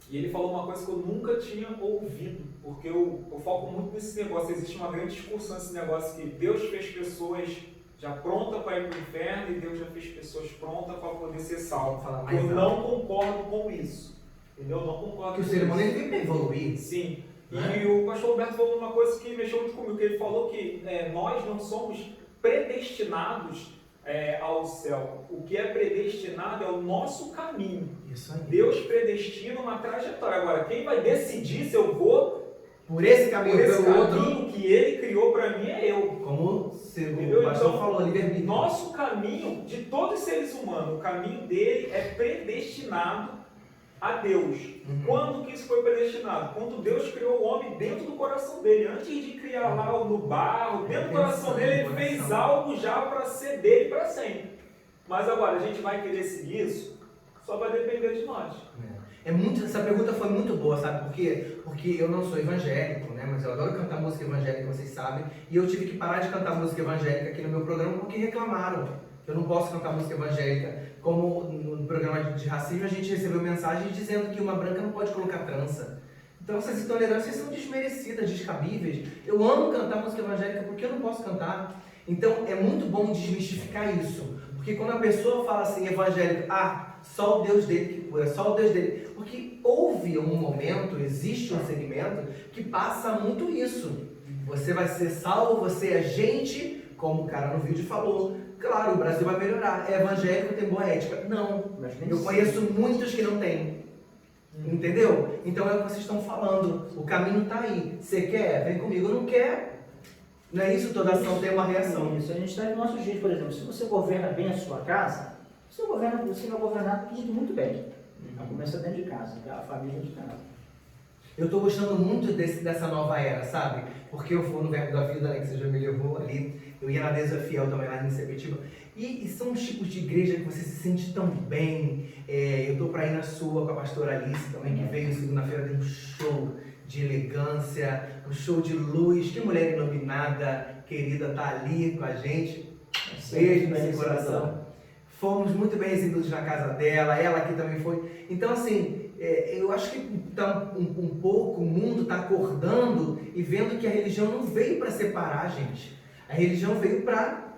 e ele falou uma coisa que eu nunca tinha ouvido, porque eu foco muito nesse negócio. Existe uma grande discussão nesse negócio que Deus fez pessoas já prontas para ir para o inferno e Deus já fez pessoas prontas para poder ser salvo. Eu não concordo com isso. Entendeu? Eu não concordo que o ser humano tem que evoluir. Sim. E o pastor Humberto falou uma coisa que mexeu muito comigo, que ele falou que nós não somos predestinados ao céu. O que é predestinado é o nosso caminho. Isso aí. Deus predestina uma trajetória. Agora, quem vai decidir se eu vou por esse caminho, pelo outro que ele criou para mim é eu. Como o pastor falou, livre-arbítrio. Nosso caminho, de todos os seres humanos, o caminho dele é predestinado a Deus. Uhum. Quando que isso foi predestinado? Quando Deus criou o homem dentro do coração dele. Antes de criar lá no barro, dentro do coração dele, ele fez algo já para ser dele para sempre. Mas agora, a gente vai querer seguir isso? Só vai depender de nós. Essa pergunta foi muito boa, sabe por quê? Porque eu não sou evangélico, né? Mas eu adoro cantar música evangélica, vocês sabem. E eu tive que parar de cantar música evangélica aqui no meu programa porque reclamaram. Eu não posso cantar música evangélica. Como no programa de racismo, a gente recebeu mensagem dizendo que uma branca não pode colocar trança. Então essas intolerâncias são desmerecidas, descabíveis. Eu amo cantar música evangélica porque eu não posso cantar. Então é muito bom desmistificar isso. Porque quando a pessoa fala assim, evangélico, só o Deus dele que cura, só o Deus dele. Porque houve um momento, existe um segmento que passa muito isso. Você vai ser salvo, você é gente, como o cara no vídeo falou. Claro, o Brasil vai melhorar. É evangélico, tem boa ética. Não. Eu conheço muitos que não têm. Entendeu? Então é o que vocês estão falando. O caminho está aí. Você quer? Vem comigo. Não quer? Não é isso? Toda ação tem uma reação. Isso. A gente está no nosso jeito, por exemplo. Se você governa bem a sua casa, você vai governar tudo muito bem. Começa dentro de casa, a família de casa. Eu estou gostando muito dessa nova era, sabe? Porque eu vou no Verbo da Vida, né, que você já me levou ali. Eu ia na Desafiel também, lá em Sepetiba. E são os tipos de igreja que você se sente tão bem. Eu estou para ir na sua com a pastora Alice também, que veio segunda-feira, deu um show de elegância, um show de luz. Que mulher iluminada, querida, tá ali com a gente. Beijo no seu coração. Fomos muito bem recebidos na casa dela, ela aqui também foi. Então, assim, eu acho que tá um pouco, o mundo está acordando e vendo que a religião não veio para separar a gente. A religião veio para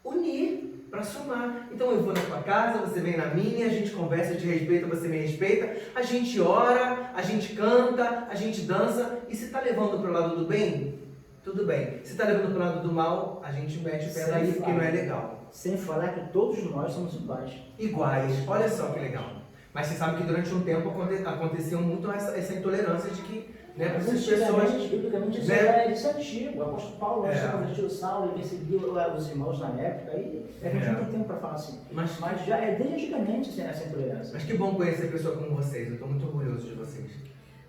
unir, para somar. Então eu vou na tua casa, você vem na minha, a gente conversa, eu te respeito, você me respeita. A gente ora, a gente canta, a gente dança. E se está levando para o lado do bem, tudo bem. Se está levando para o lado do mal, a gente mete o pé daí porque não é legal. Sem falar que todos nós somos iguais. Iguais, olha só que legal. Mas você sabe que durante um tempo aconteceu muito essa intolerância de que, né, para essas pessoas, biblicamente, isso é antigo. O apóstolo Paulo, antes de converter o Saulo, ele perseguiu os irmãos na época, e a gente não tem tempo para falar assim. Mas já é desde antigamente assim, essa intolerância. Mas que bom conhecer pessoa como vocês, eu estou muito orgulhoso de vocês.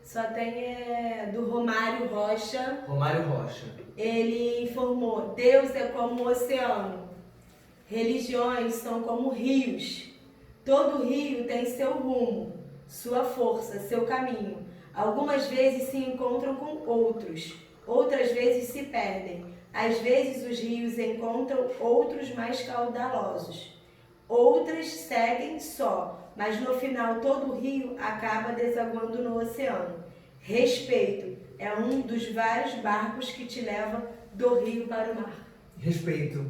Só tem do Romário Rocha. Romário Rocha. Ele informou: Deus é como o oceano. Religiões são como rios. Todo rio tem seu rumo. sua força, seu caminho. Algumas vezes se encontram com outros, outras vezes se perdem. Às vezes os rios encontram outros mais caudalosos. Outras seguem só, mas no final todo o rio acaba desaguando no oceano. Respeito é um dos vários barcos que te levam do rio para o mar. Respeito.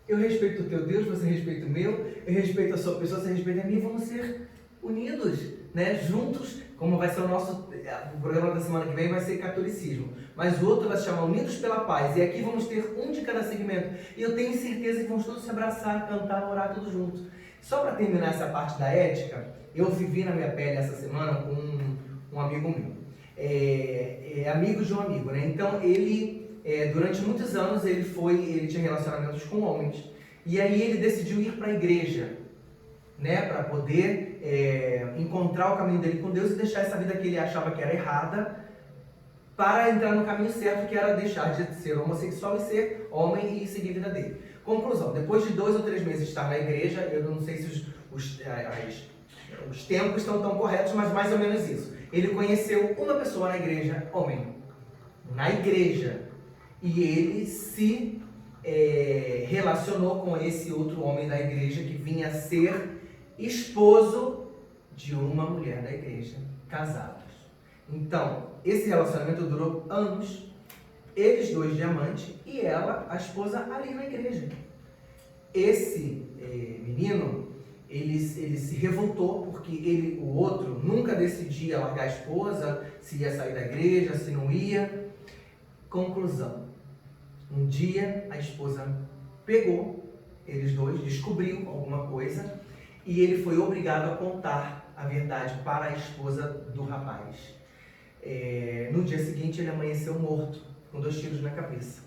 Eu respeito o teu Deus, você respeita o meu, eu respeito a sua pessoa, você respeita a mim, vamos ser unidos, né? Juntos, como vai ser o programa da semana que vem vai ser catolicismo, mas o outro vai se chamar Unidos pela Paz, e aqui vamos ter um de cada segmento, e eu tenho certeza que vamos todos se abraçar, cantar, orar todos juntos. Só para terminar essa parte da ética, eu vivi na minha pele essa semana com um amigo meu, amigo de um amigo, né? Então ele, durante muitos anos, ele tinha relacionamentos com homens, e aí ele decidiu ir para a igreja, né, para poder encontrar o caminho dele com Deus e deixar essa vida que ele achava que era errada para entrar no caminho certo, que era deixar de ser homossexual e ser homem e seguir a vida dele. Conclusão, depois de 2 ou 3 meses de estar na igreja, eu não sei se os tempos estão tão corretos, mas mais ou menos isso. Ele conheceu uma pessoa na igreja, homem, na igreja, e ele se relacionou com esse outro homem da igreja que vinha a ser esposo de uma mulher da igreja, casados. Então, esse relacionamento durou anos, eles dois diamante e ela, a esposa, ali na igreja. Esse menino, ele se revoltou porque o outro nunca decidia largar a esposa, se ia sair da igreja, se não ia. Conclusão, um dia a esposa pegou eles dois, descobriu alguma coisa, e ele foi obrigado a contar a verdade para a esposa do rapaz. No dia seguinte ele amanheceu morto, com 2 tiros na cabeça.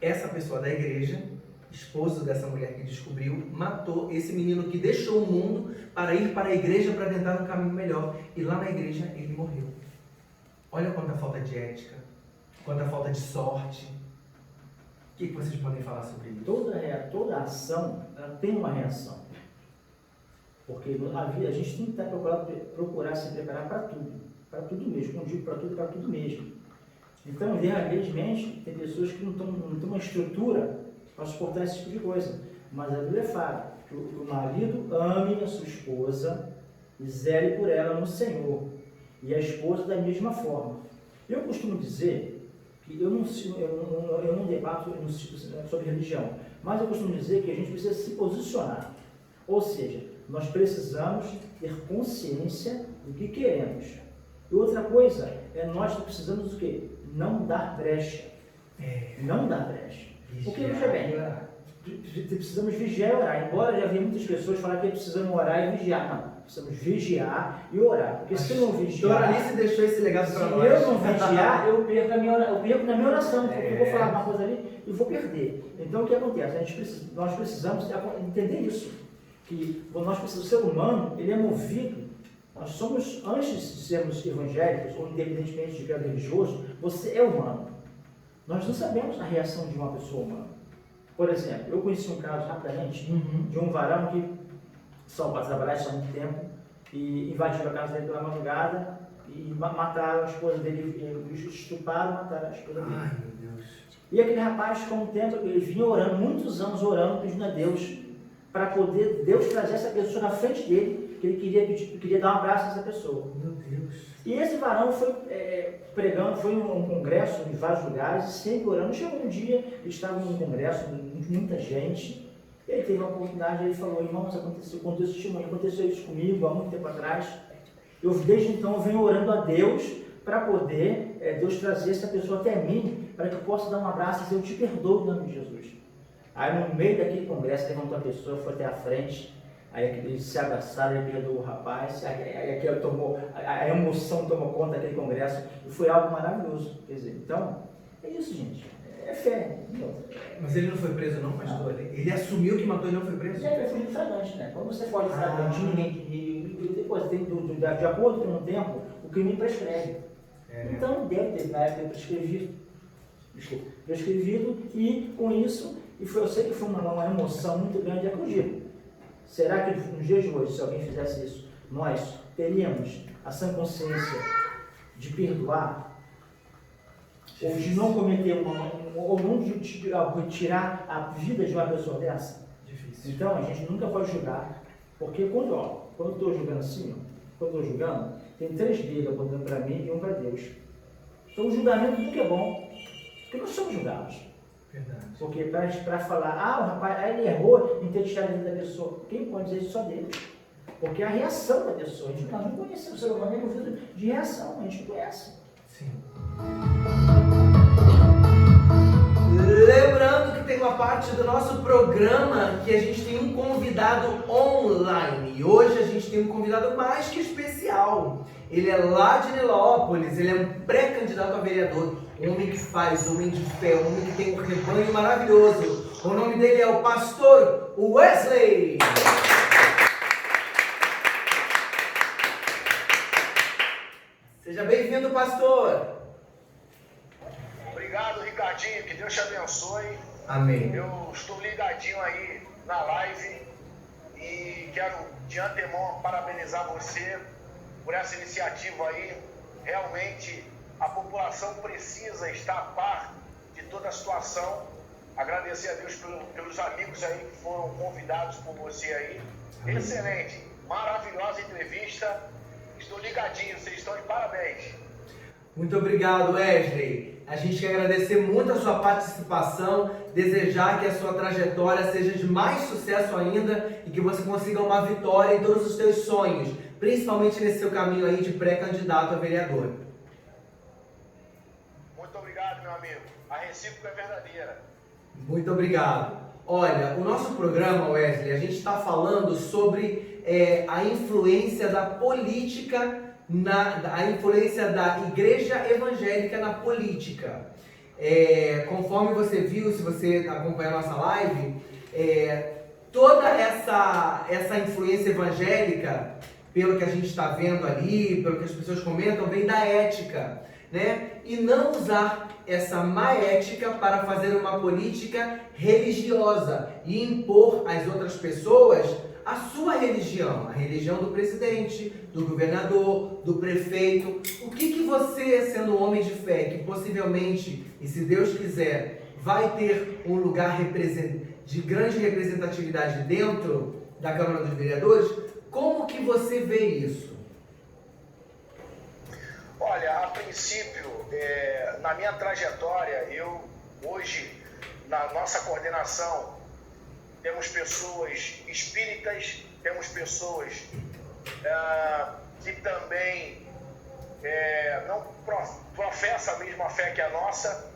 Essa pessoa da igreja, esposo dessa mulher que descobriu, matou esse menino que deixou o mundo para ir para a igreja para tentar um caminho melhor. E lá na igreja ele morreu. Olha quanta falta de ética, quanta falta de sorte. O que vocês podem falar sobre isso? Toda ação ela tem uma reação. Porque a gente tem que procurar se preparar para tudo mesmo. Quando digo para tudo mesmo. Então, infelizmente, tem pessoas que não têm uma estrutura para suportar esse tipo de coisa. Mas a Bíblia fala que o marido ame a sua esposa e zele por ela no Senhor. E a esposa da mesma forma. Eu costumo dizer que eu não debato sobre religião, mas eu costumo dizer que a gente precisa se posicionar. Ou seja, nós precisamos ter consciência do que queremos. E outra coisa, nós precisamos do quê? Não dar brecha. Não dar brecha. Porque, veja bem, precisamos vigiar e orar. Embora já havia muitas pessoas falarem que precisamos orar e vigiar. Não, precisamos vigiar e orar. Porque se eu não vigiar... Doralice deixou esse legado para nós. Se eu não vigiar, eu perco na minha oração. Porque eu vou falar uma coisa ali e vou perder. Então, o que acontece? Nós precisamos entender isso. Que o ser humano, ele é movido. Nós somos, antes de sermos evangélicos, ou independentemente de credo religioso, você é humano. Nós não sabemos a reação de uma pessoa humana. Por exemplo, eu conheci um caso rapidamente de um varão que saiu para trabalhar há muito tempo e invadiu a casa dele pela madrugada e mataram a esposa dele, estupraram e mataram a esposa dele. Ai, meu Deus. E aquele rapaz, com o tempo, ele vinha orando, muitos anos orando, pedindo a Deus, para poder Deus trazer essa pessoa na frente dele, que ele queria dar um abraço a essa pessoa. Meu Deus. E esse varão foi pregando, foi em um congresso em vários lugares, sempre orando. Chegou um dia, ele estava num congresso, muita gente, e ele teve uma oportunidade, ele falou: irmãos, aconteceu isso comigo há muito tempo atrás. Desde então, eu venho orando a Deus para poder Deus trazer essa pessoa até mim, para que eu possa dar um abraço e dizer: eu te perdoo em nome de Jesus. Aí no meio daquele congresso, levantou a pessoa, foi até a frente, aí eles se abraçaram, ele perdoou o rapaz, a emoção tomou conta daquele congresso, e foi algo maravilhoso. Quer dizer, então, é isso, gente, é fé. Mas ele não foi preso não, pastor? Não. Ele assumiu que matou e não foi preso? Ele foi flagrante, né? Quando você foge flagrante, ninguém... Depois, de acordo com o tempo, o crime prescreve. Então, deve ter, na época, prescrevido, e com isso, eu sei que foi uma emoção muito grande. É que eu digo, será que nos dias de hoje, se alguém fizesse isso, nós teríamos a sã consciência de perdoar, ou de não cometer ou não de tirar a vida de uma pessoa dessa? Difícil. Então a gente nunca pode julgar, porque quando eu estou julgando assim, quando eu estou julgando, tem 3 dedos apontando para mim e um para Deus. Então o julgamento nunca é bom, porque nós somos julgados. Verdade. Porque para falar, o rapaz, ele errou em ter tirado a vida da pessoa, quem pode dizer isso? Só Deus. Porque é a reação da pessoa, nós não conhecemos, o ser humano é movido de reação, a gente não conhece. Sim. Lembrando que tem uma parte do nosso programa que a gente tem um convidado online. E hoje a gente tem um convidado mais que especial. Ele é lá de Nilópolis, ele é um pré-candidato a vereador, um homem que faz, um homem de fé, um homem que tem um rebanho maravilhoso. O nome dele é o pastor Wesley. Seja bem-vindo, pastor. Obrigado, Ricardinho, que Deus te abençoe. Amém. Eu estou ligadinho aí na live e quero de antemão parabenizar você por essa iniciativa aí. Realmente a população precisa estar a par de toda a situação. Agradecer a Deus pelos amigos aí que foram convidados por você aí. Amém. Excelente, maravilhosa entrevista. Estou ligadinho, vocês estão de parabéns. Muito obrigado, Wesley. A gente quer agradecer muito a sua participação, desejar que a sua trajetória seja de mais sucesso ainda e que você consiga uma vitória em todos os seus sonhos, principalmente nesse seu caminho aí de pré-candidato a vereador. Muito obrigado, meu amigo. A recíproca é verdadeira. Muito obrigado. Olha, o nosso programa, Wesley, a gente está falando sobre a influência da política, a influência da igreja evangélica na política. Conforme você viu, se você acompanhar a nossa live, toda essa influência evangélica, pelo que a gente está vendo ali, pelo que as pessoas comentam, vem da ética, né? E não usar essa má ética para fazer uma política religiosa e impor às outras pessoas a sua religião, a religião do presidente, do governador, do prefeito. O que você, sendo um homem de fé, que possivelmente, e se Deus quiser, vai ter um lugar de grande representatividade dentro da Câmara dos Vereadores, como que você vê isso? Olha, a princípio, na minha trajetória, eu hoje, na nossa coordenação, temos pessoas espíritas, temos pessoas que também não professam a mesma fé que a nossa,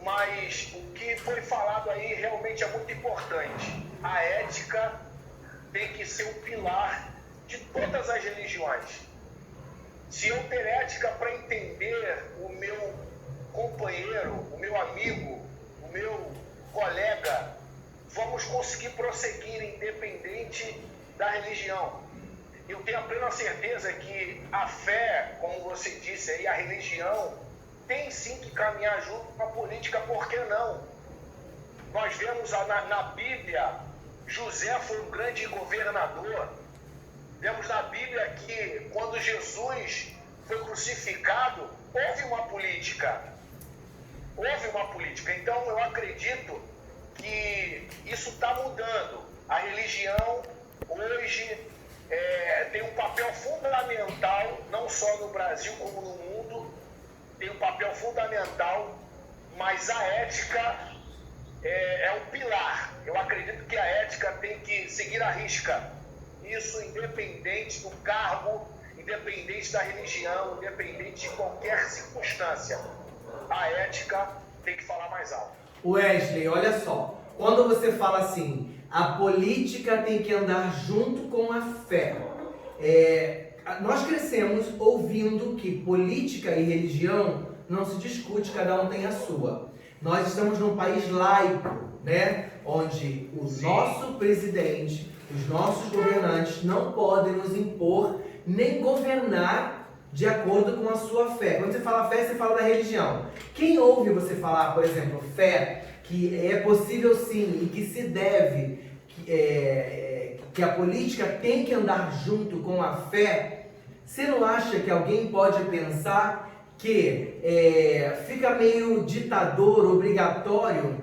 mas o que foi falado aí realmente é muito importante. A ética tem que ser o pilar de todas as religiões. Se eu ter ética para entender o meu companheiro, o meu amigo, o meu colega, vamos conseguir prosseguir independente da religião. Eu tenho a plena certeza que a fé, como você disse aí, a religião, tem sim que caminhar junto com a política, por que não? Nós vemos na Bíblia, José foi um grande governador. Vemos na Bíblia que quando Jesus foi crucificado, houve uma política. Houve uma política. Então eu acredito que isso está mudando. A religião hoje tem um papel fundamental, não só no Brasil como no mundo, tem um papel fundamental, mas a ética é o pilar. Eu acredito que a ética tem que seguir à risca. Isso independente do cargo, independente da religião, independente de qualquer circunstância. A ética tem que falar mais alto. Wesley, olha só, quando você fala assim, a política tem que andar junto com a fé. Nós crescemos ouvindo que política e religião não se discute, cada um tem a sua. Nós estamos num país laico, né? Onde o nosso presidente, os nossos governantes não podem nos impor nem governar de acordo com a sua fé. Quando você fala fé, você fala da religião. Quem ouve você falar, por exemplo, fé, que é possível sim e que se deve, que a política tem que andar junto com a fé, Você não acha que alguém pode pensar que fica meio ditador, obrigatório,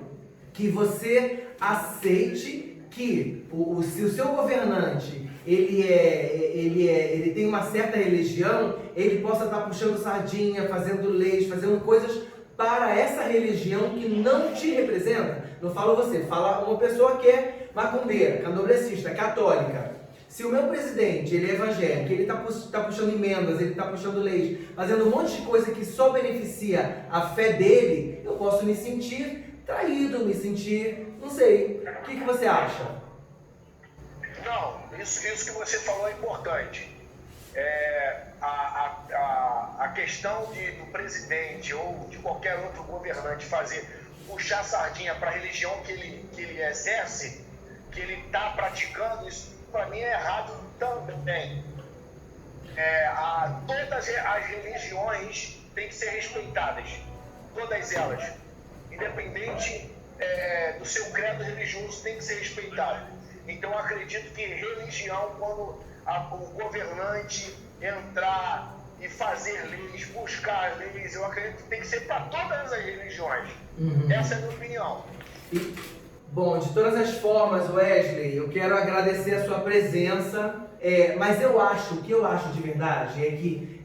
que você aceite que se o seu governante ele tem uma certa religião, ele possa estar puxando sardinha, fazendo leis, fazendo coisas para essa religião que não te representa? Não falo você, fala uma pessoa que é macumbeira, candomblessista, católica. Se o meu presidente, ele é evangélico, ele está puxando emendas, ele está puxando leis, fazendo um monte de coisa que só beneficia a fé dele, eu posso me sentir traído, me sentir, não sei. O que você acha? Não, isso que você falou é importante. A questão do presidente ou de qualquer outro governante puxar a sardinha para a religião que ele exerce, que ele está praticando, isso para mim é errado também. Todas as religiões têm que ser respeitadas, todas elas, independente do seu credo religioso, tem que ser respeitado. Então eu acredito que religião, quando o governante entrar e fazer leis, buscar leis, eu acredito que tem que ser para todas as religiões. Essa é a minha opinião. Bom, de todas as formas, Wesley, eu quero agradecer a sua presença, mas o que eu acho de verdade é que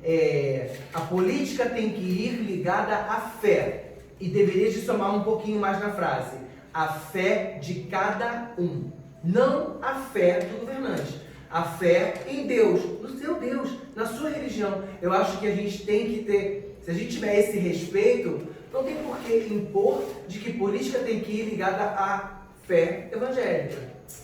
a política tem que ir ligada à fé, e deveria de somar um pouquinho mais na frase, a fé de cada um, não a fé do governante, a fé em Deus, no seu Deus, na sua religião. Eu acho que a gente tem que ter, se a gente tiver esse respeito, não tem por que impor de que política tem que ir ligada à fé evangélica.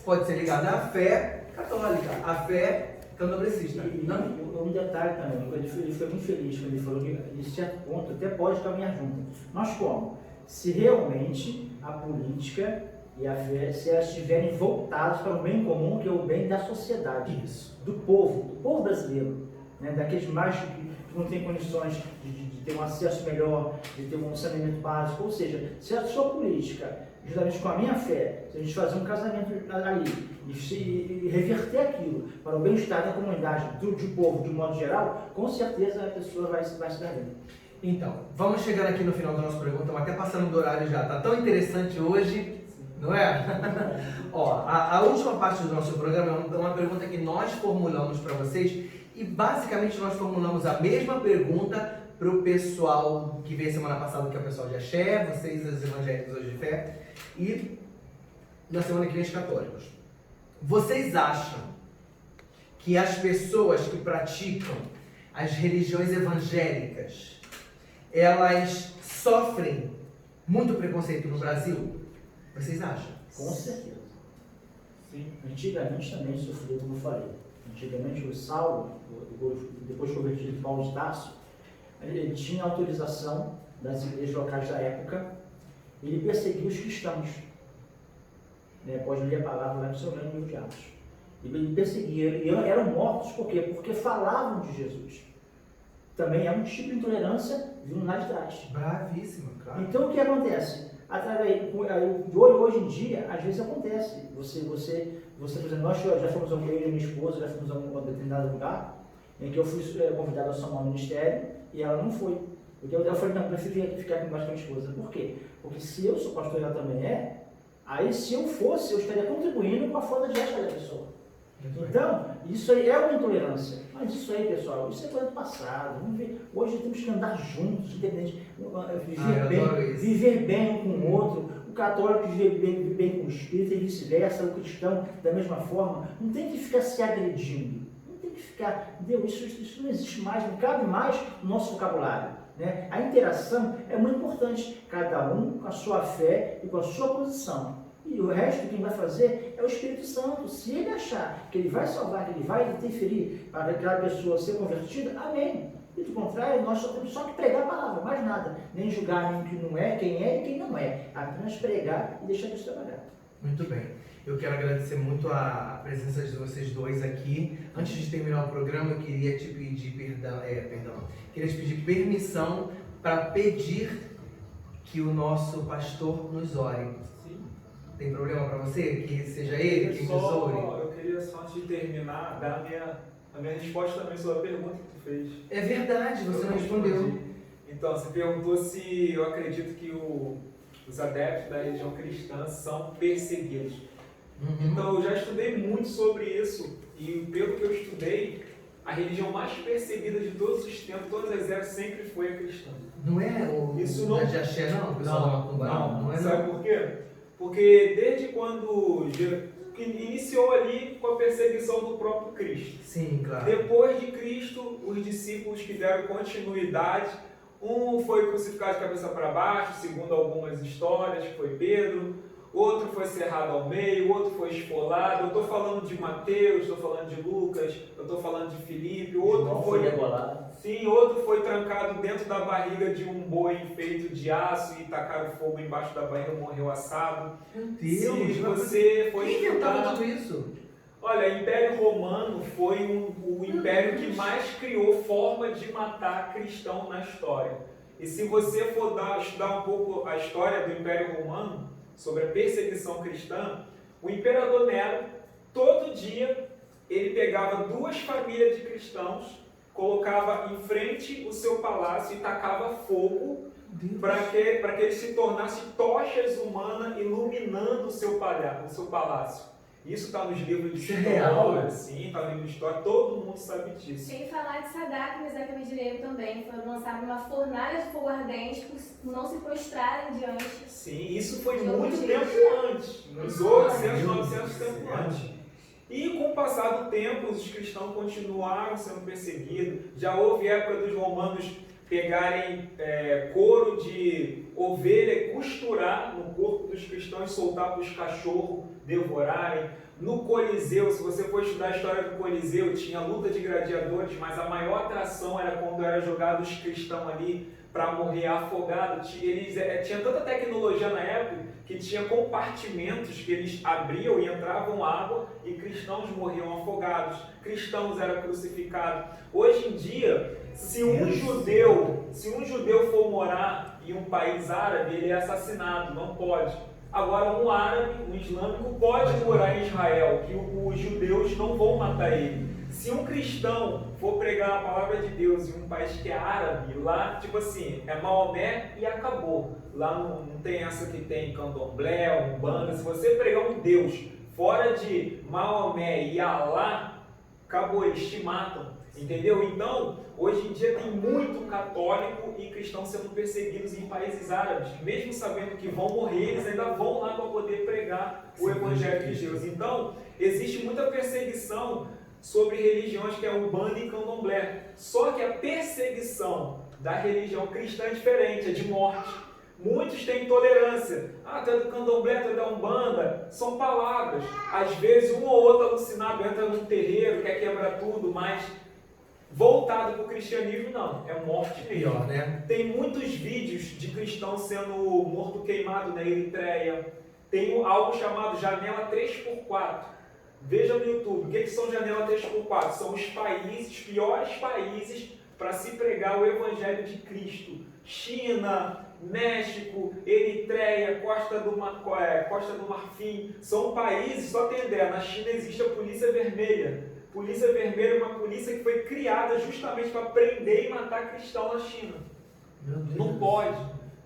Pode ser ligada à fé católica, à fé candomblessista. Um detalhe também, ele foi muito feliz quando ele falou que, de certo ponto, até pode caminhar junto. Mas como? Se realmente a política e a fé, se elas estiverem voltadas para o bem comum, que é o bem da sociedade, do povo brasileiro, né? Daqueles mais que não têm condições de ter um acesso melhor, de ter um saneamento básico. Ou seja, se a sua política, justamente com a minha fé, se a gente fazer um casamento ali e reverter aquilo para o bem-estar da comunidade, do povo de um modo geral, com certeza a pessoa vai se dar bem. Então, vamos chegando aqui no final da nossa pergunta, estamos até passando do horário já, está tão interessante hoje, não é? Ó, a última parte do nosso programa é uma pergunta que nós formulamos para vocês, e basicamente nós formulamos a mesma pergunta para o pessoal que veio semana passada, que é o pessoal de Axé, vocês os evangélicos hoje de fé, e na semana que vem os católicos. Vocês acham que as pessoas que praticam as religiões evangélicas, elas sofrem muito preconceito no Brasil? Vocês acham? Com certeza. Sim. Antigamente também sofreu, como eu falei. Antigamente o Saulo, depois convertido de Paulo de Tarso, ele tinha autorização das igrejas locais da época, ele perseguia os cristãos. Pode ler a palavra lá no seu livro de Atos. Ele perseguia, e eram mortos por quê? Porque falavam de Jesus. Também é um tipo de intolerância vindo lá de trás. Bravíssimo, claro. Então o que acontece? Hoje em dia, às vezes acontece. Você, por exemplo, nós já fomos, eu e minha esposa, já fomos a um determinado lugar, em que eu fui convidado a somar um ministério, e ela não foi. Eu falei, não, eu prefiro ficar com a minha esposa. Por quê? Porque se eu sou pastor e ela também é, aí se eu fosse, eu estaria contribuindo com a falta de ética da pessoa. Então, isso aí é uma intolerância. Mas isso aí, pessoal, isso é coisa do passado. Vamos ver. Hoje temos que andar juntos, independente, viver bem um com o outro. O católico viver bem com o espírita e vice-versa, o cristão da mesma forma. Não tem que ficar se agredindo. Não tem que ficar, Deus, isso não existe mais, não cabe mais no nosso vocabulário. Né? A interação é muito importante, cada um com a sua fé e com a sua posição. E o resto, quem vai fazer é o Espírito Santo. Se ele achar que ele vai salvar, que ele vai interferir para aquela pessoa ser convertida, amém. E do contrário, nós só temos que pregar a palavra, mais nada. Nem julgar nem quem é e quem não é. Apenas pregar e deixar Deus trabalhar. Muito bem. Eu quero agradecer muito a presença de vocês dois aqui. Antes de terminar o programa, eu queria te pedir queria te pedir permissão para pedir que o nosso pastor nos ore. Tem problema para você? Que seja ele quem nos ore? Eu queria só, antes de terminar, dar a minha A minha resposta também sobre a pergunta que tu fez. É verdade, você Eu não respondeu. respondi. Então, você perguntou se eu acredito que os adeptos da religião cristã são perseguidos. Então, eu já estudei muito sobre isso e pelo que eu estudei, a religião mais perseguida de todos os tempos, todas as eras, sempre foi a cristã. Não é o Isso não- de axé, não? O pessoal da Macumba, não é Sabe não? por quê? Porque desde quando que iniciou ali com a perseguição do próprio Cristo. Sim, claro. Depois de Cristo, os discípulos que deram continuidade, um foi crucificado de cabeça para baixo, segundo algumas histórias, que foi Pedro, outro foi cerrado ao meio, outro foi esfolado. Eu estou falando de Mateus, estou falando de Lucas, eu estou falando de Filipe, outro João foi degolado. Sim, outro foi trancado dentro da barriga de um boi feito de aço e tacaram fogo embaixo da barriga, morreu assado. Meu Deus, Se mas você foi quem inventava estudar... tudo isso? Olha, o Império Romano foi o império que mais criou forma de matar cristão na história. E se você for estudar um pouco a história do Império Romano, sobre a perseguição cristã, o Imperador Nero, todo dia, ele pegava 2 famílias de cristãos, colocava em frente o seu palácio e tacava fogo para que eles se tornassem tochas humanas iluminando o seu palácio. Isso está nos livros de Isso é história, real? sim, está no livro de história, todo mundo sabe disso. Sem falar de Sadraque, Mesaque e Abednego também foram lançados numa fornalha de fogo ardente por não se prostrarem diante. Sim, isso foi De muito outros tempo dias. antes, uns 800, Deus 900 tempos do antes. céu. E com o passar do tempo, os cristãos continuaram sendo perseguidos. Já houve época dos romanos pegarem couro de ovelha e costurar no corpo dos cristãos, soltar para os cachorros devorarem. No Coliseu, se você for estudar a história do Coliseu, tinha luta de gladiadores, mas a maior atração era quando era jogado os cristãos ali para morrer afogado. Eles tinha tanta tecnologia na época que tinha compartimentos que eles abriam e entravam água e cristãos morriam afogados, cristãos eram crucificados. Hoje em dia, se um judeu for morar em um país árabe, ele é assassinado, não pode. Agora, um árabe, um islâmico, pode morar em Israel, que os judeus não vão matar ele. Se um cristão for pregar a palavra de Deus em um país que é árabe, lá, tipo assim, é Maomé e acabou. Lá não tem essa que tem candomblé, umbanda. Se você pregar um Deus fora de Maomé e Alá, acabou, eles te matam. Entendeu? Então, hoje em dia tem muito católico e cristão sendo perseguidos em países árabes. Mesmo sabendo que vão morrer, eles ainda vão lá para poder pregar o Evangelho de Deus. Então, existe muita perseguição sobre religiões que é Umbanda e Candomblé. Só que a perseguição da religião cristã é diferente, é de morte. Muitos têm intolerância. Ah, tu é do Candomblé, tu é da Umbanda. São palavras. Às vezes um ou outro alucinado entra num terreiro, quer quebrar tudo, mas voltado para o cristianismo, não. É morte mesmo. Pior, né? Tem muitos vídeos de cristãos sendo morto queimado na Eritreia. Tem algo chamado janela 3x4. Veja no YouTube. O que são janela 3x4? São os piores países para se pregar o Evangelho de Cristo. China, México, Eritreia, Costa do Marfim. São países, só tem ideia, na China existe a Polícia Vermelha. Polícia Vermelha é uma polícia que foi criada justamente para prender e matar cristão na China. Meu Deus. Não pode,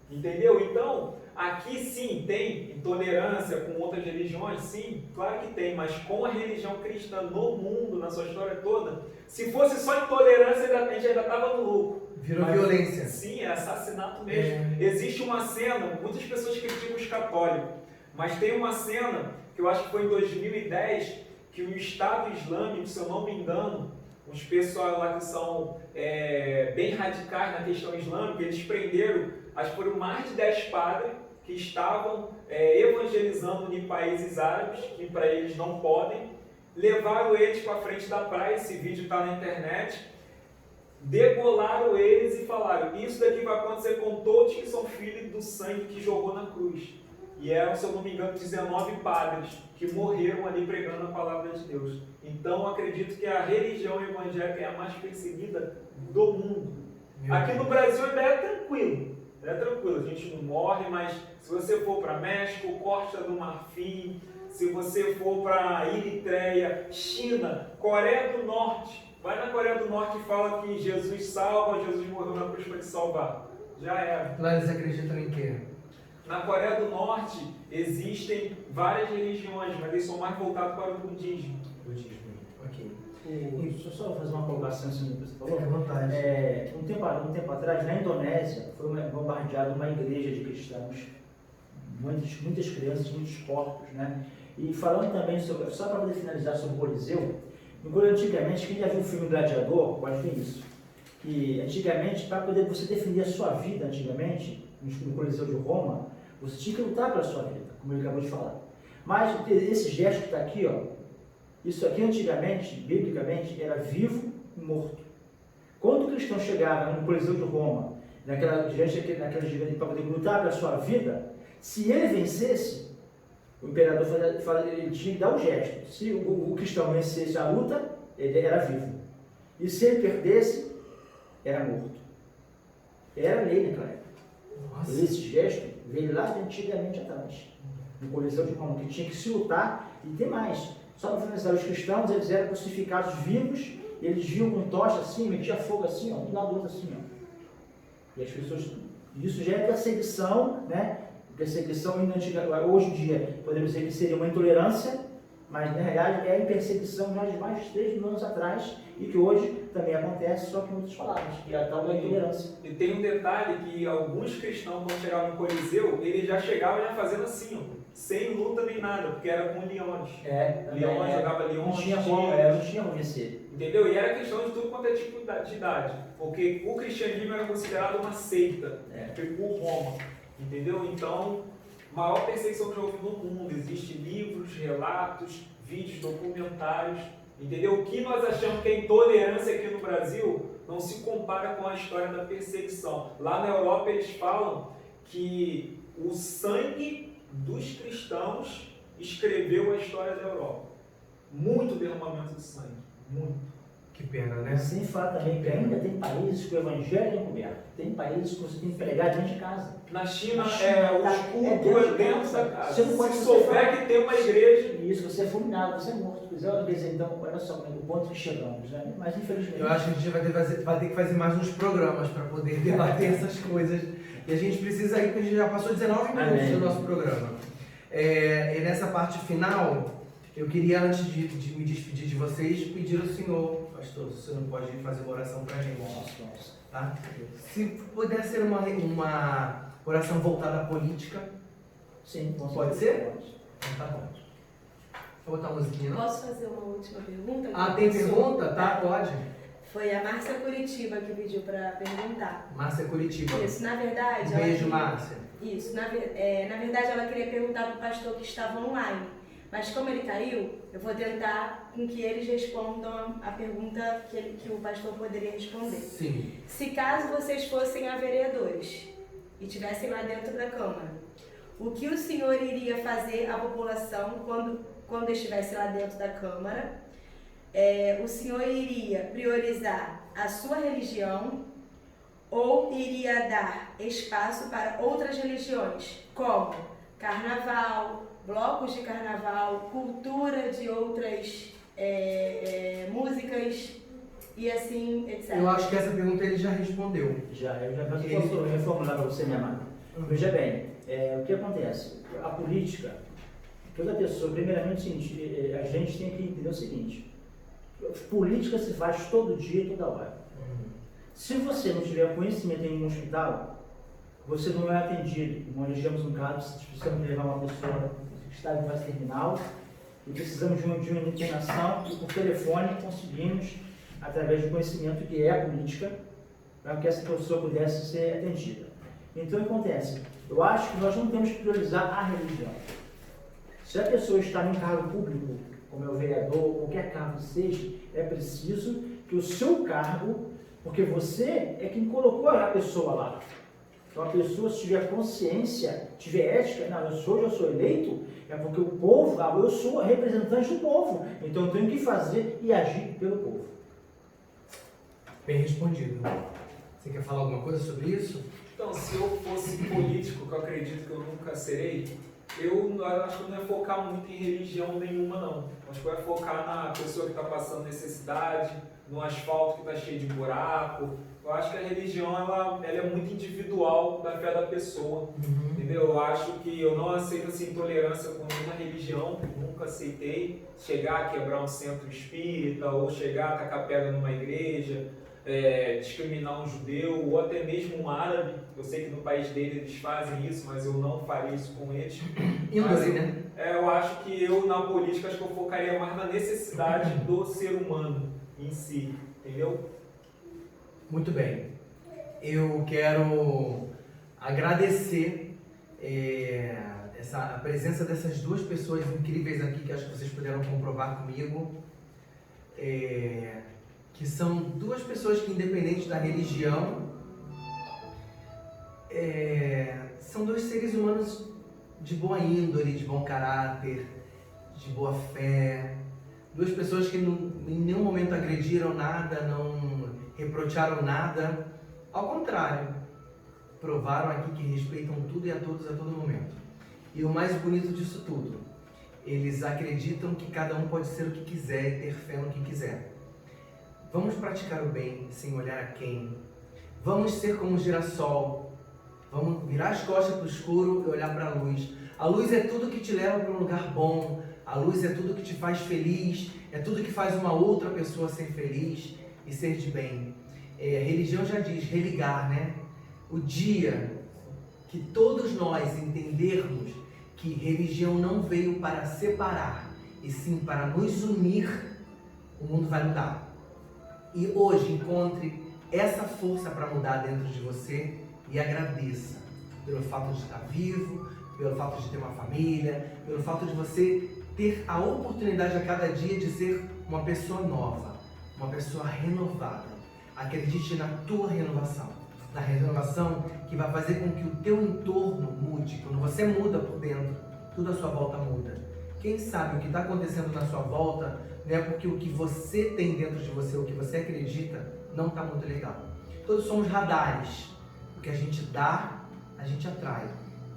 entendeu? Então, aqui sim tem intolerância com outras religiões, sim, claro que tem, mas com a religião cristã no mundo, na sua história toda, se fosse só intolerância, a gente ainda estava no lucro. Virou violência. Sim, é assassinato mesmo. Existe uma cena, muitas pessoas criticam os católicos, mas tem uma cena, que eu acho que foi em 2010, que o Estado Islâmico, se eu não me engano, os pessoal lá que são bem radicais na questão islâmica, eles prenderam, acho que foram mais de 10 padres que estavam evangelizando em países árabes, que para eles não podem, levaram eles para frente da praia, esse vídeo está na internet, degolaram eles e falaram, isso daqui vai acontecer com todos que são filhos do sangue que jogou na cruz. E eram, se eu não me engano, 19 padres que morreram ali pregando a palavra de Deus. Então, eu acredito que a religião evangélica é a mais perseguida do mundo. Aqui no Brasil ainda é tranquilo. A gente não morre, mas se você for para México, Costa do Marfim, se você for para Eritreia, China, Coreia do Norte, Vai na Coreia do Norte e fala que Jesus salva, Jesus morreu na cruz para te salvar. Já era. Lá eles acreditam em quê? Na Coreia do Norte existem várias religiões, mas eles são mais voltados para o budismo. Ok. Deixa eu só fazer uma colocação assim no que você falou. Fique à vontade. Um tempo atrás, na Indonésia, foi bombardeada uma igreja de cristãos, muitas crianças, muitos corpos, né? E falando também sobre, só para poder finalizar sobre o Coliseu, antigamente, quem já viu o filme Gladiador, pode ver isso, que antigamente, para poder você defender a sua vida, antigamente, no Coliseu de Roma, você tinha que lutar pela sua vida, como ele acabou de falar. Mas esse gesto que está aqui, ó, isso aqui antigamente, biblicamente, era vivo e morto. Quando o cristão chegava no Coliseu de Roma, naquela gigante para poder lutar pela sua vida, se ele vencesse, o imperador ele tinha que dar o gesto. Se o cristão vencesse a luta, ele era vivo. E se ele perdesse, era morto. Era lei naquela época. Esse gesto veio lá de antigamente atrás, no Coliseu de Roma, que tinha que se lutar e tem mais. Só para finalizar, os cristãos, eles eram crucificados vivos, e eles viam com tocha assim, metia fogo assim, ó, um lado do outro assim, ó. E as pessoas, isso já é perseguição, né? Perseguição hoje em dia, podemos dizer que seria uma intolerância, mas na realidade é em perseguição já de mais de 3 mil anos atrás, e que hoje também acontece, só que em outras palavras, que é a tal da intolerância. E tem um detalhe que alguns cristãos, quando chegavam no Coliseu, eles já chegavam já fazendo assim, ó, sem luta nem nada, porque era com leões. Leões, jogava leões. Não tinha como vencer. Entendeu? E era questão de tudo quanto é tipo de idade. Porque o cristianismo era considerado uma seita, por Roma. Entendeu? Então, maior perseguição que já houve no mundo. Existem livros, relatos, vídeos, documentários. Entendeu? O que nós achamos que é intolerância aqui no Brasil não se compara com a história da perseguição. Lá na Europa eles falam que o sangue dos cristãos escreveu a história da Europa. Muito derramamento de sangue. Muito. Que pena, né? Sem falar também que ainda tem países que o evangelho é encoberto. Tem países que você tem que pregar dentro de casa. Na China, os cultos é dentro da casa. Você não pode se souber que tem uma igreja. Isso, você é fulminado, você é morto. Quer dizer, então, olha só o ponto que chegamos, né? Mas infelizmente. Eu acho que a gente vai ter que fazer mais uns programas para poder debater essas coisas. E a gente precisa ir, porque a gente já passou 19 minutos do nosso programa. E nessa parte final, eu queria, antes de me despedir de vocês, pedir ao senhor, pastor, se o senhor não pode fazer uma oração para a gente. Nossa. Tá? Se puder ser uma oração voltada à política. Sim, pode ser? Então tá bom. Vou botar a musiquinha, não? Posso fazer uma última pergunta? Tem pergunta? Tá, pode. Foi a Márcia Curitiba que pediu para perguntar. Márcia Curitiba. Isso, na verdade... Um beijo, Márcia. Isso, na verdade ela queria perguntar para o pastor que estava online. Mas como ele caiu, eu vou tentar com que eles respondam a pergunta que o pastor poderia responder. Sim. Se caso vocês fossem a vereadores e estivessem lá dentro da Câmara, o que o senhor iria fazer à população quando estivesse lá dentro da Câmara? O senhor iria priorizar a sua religião ou iria dar espaço para outras religiões, como carnaval, blocos de carnaval, cultura de outras músicas e assim, etc. Eu acho que essa pergunta ele já respondeu. Eu já posso reformular para você, minha amada. Veja bem, o que acontece? A política, toda pessoa, primeiramente, a gente tem que entender o seguinte: política se faz todo dia, toda hora. Se você não tiver conhecimento em um hospital, você não é atendido. Nós tivemos um caso, precisamos levar uma pessoa que está em fase terminal e precisamos de uma internação e por telefone conseguimos, através do conhecimento que é a política, para que essa pessoa pudesse ser atendida. Então, o que acontece? Eu acho que nós não temos que priorizar a religião. Se a pessoa está em um cargo público, como é o vereador, ou qualquer cargo seja, é preciso que o seu cargo, porque você é quem colocou a pessoa lá. Então, a pessoa, se tiver consciência, tiver ética, não, eu sou eleito, é porque o povo, eu sou representante do povo, então eu tenho que fazer e agir pelo povo. Bem respondido. Você quer falar alguma coisa sobre isso? Então, se eu fosse político, que eu acredito que eu nunca serei, Eu acho que não é focar muito em religião nenhuma, não. Acho que vai focar na pessoa que está passando necessidade, no asfalto que está cheio de buraco. Eu acho que a religião ela é muito individual da fé da pessoa, entendeu? Eu acho que eu não aceito essa intolerância com nenhuma religião, nunca aceitei chegar a quebrar um centro espírita ou chegar a tacar pedra numa igreja, discriminar um judeu ou até mesmo um árabe. Eu sei que no país dele eles fazem isso, mas eu não faria isso com eles. Índole, né? Eu acho que eu na política acho que eu focaria mais na necessidade do ser humano em si, entendeu? Muito bem. Eu quero agradecer a presença dessas duas pessoas incríveis aqui, que acho que vocês puderam comprovar comigo, que são duas pessoas que, independente da religião, são dois seres humanos de boa índole, de bom caráter, de boa fé, duas pessoas que em nenhum momento agrediram nada, não reprocharam nada, ao contrário, provaram aqui que respeitam tudo e a todos a todo momento. E o mais bonito disso tudo, eles acreditam que cada um pode ser o que quiser e ter fé no que quiser. Vamos praticar o bem sem olhar a quem. Vamos ser como um girassol. Vamos virar as costas para o escuro e olhar para a luz. A luz é tudo que te leva para um lugar bom. A luz é tudo que te faz feliz. É tudo que faz uma outra pessoa ser feliz e ser de bem. A religião já diz, religar, né? O dia que todos nós entendermos que religião não veio para separar, e sim para nos unir, o mundo vai mudar. E hoje encontre essa força para mudar dentro de você e agradeça pelo fato de estar vivo, pelo fato de ter uma família, pelo fato de você ter a oportunidade a cada dia de ser uma pessoa nova, uma pessoa renovada. Acredite na tua renovação, na renovação que vai fazer com que o teu entorno mude. Quando você muda por dentro, tudo à sua volta muda. Quem sabe o que está acontecendo na sua volta não é porque o que você tem dentro de você, o que você acredita, não está muito legal. Todos somos radares. O que a gente dá, a gente atrai.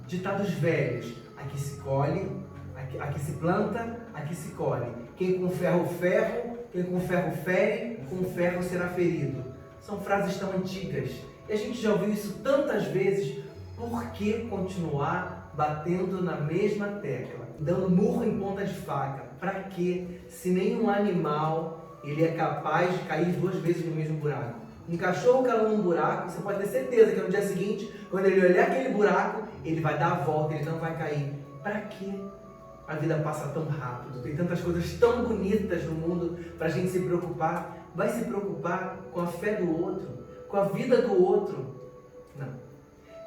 Ditados velhos: aqui se colhe, aqui se planta, aqui se colhe. Quem com ferro quem com ferro fere, com ferro será ferido. São frases tão antigas e a gente já ouviu isso tantas vezes. Por que continuar batendo na mesma tecla, dando murro em ponta de faca? Para quê? Se nenhum animal ele é capaz de cair 2 vezes no mesmo buraco. Um cachorro caiu num buraco, você pode ter certeza que no dia seguinte, quando ele olhar aquele buraco, ele vai dar a volta, ele não vai cair. Para quê? A vida passa tão rápido, tem tantas coisas tão bonitas no mundo para a gente se preocupar. Vai se preocupar com a fé do outro, com a vida do outro? Não.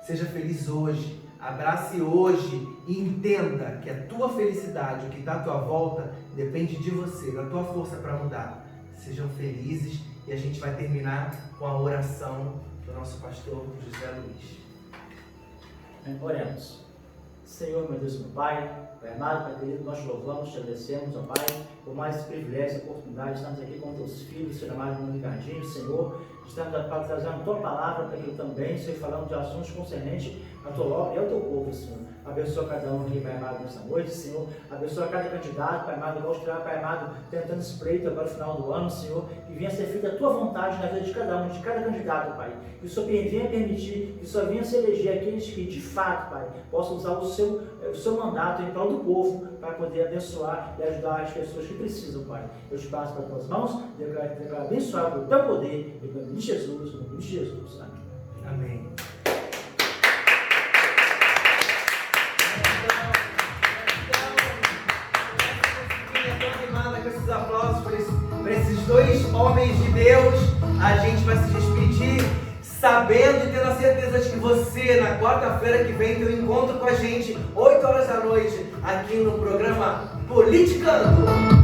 Seja feliz hoje, abrace hoje e entenda que a tua felicidade, o que está à tua volta, depende de você, da tua força para mudar. Sejam felizes e a gente vai terminar com a oração do nosso pastor José Luiz. Oremos. Senhor, meu Deus, meu Pai amado, Pai querido, nós te louvamos, te agradecemos, ó Pai, por mais esse privilégio, essa oportunidade de estarmos aqui com teus filhos, Senhor amado, irmão Ricardinho, Senhor, estamos trazendo a tua palavra para que eu também, Senhor, falando de assuntos concernentes a tua obra e ao teu povo, Senhor. Abençoa cada um aqui, Pai amado, nesta noite, Senhor. Abençoa cada candidato, Pai amado, mostrar, Pai amado, tentando espreito agora no final do ano, Senhor, que venha ser feita a tua vontade na vida de cada um, de cada candidato, Pai. Que o Senhor venha permitir, que o Senhor venha se eleger aqueles que, de fato, Pai, possam usar o seu mandato em prol do povo, para poder abençoar e ajudar as pessoas que precisam, Pai. Eu te passo para as tuas mãos, declaro abençoado pelo teu poder, em nome de Jesus, no nome de Jesus. Amém. Amém. Com esses aplausos para esses dois homens de Deus, a gente vai se despedir sabendo e tendo a certeza de que você, na quarta-feira que vem, tem um encontro com a gente, 8 horas da noite, aqui no programa Politicando.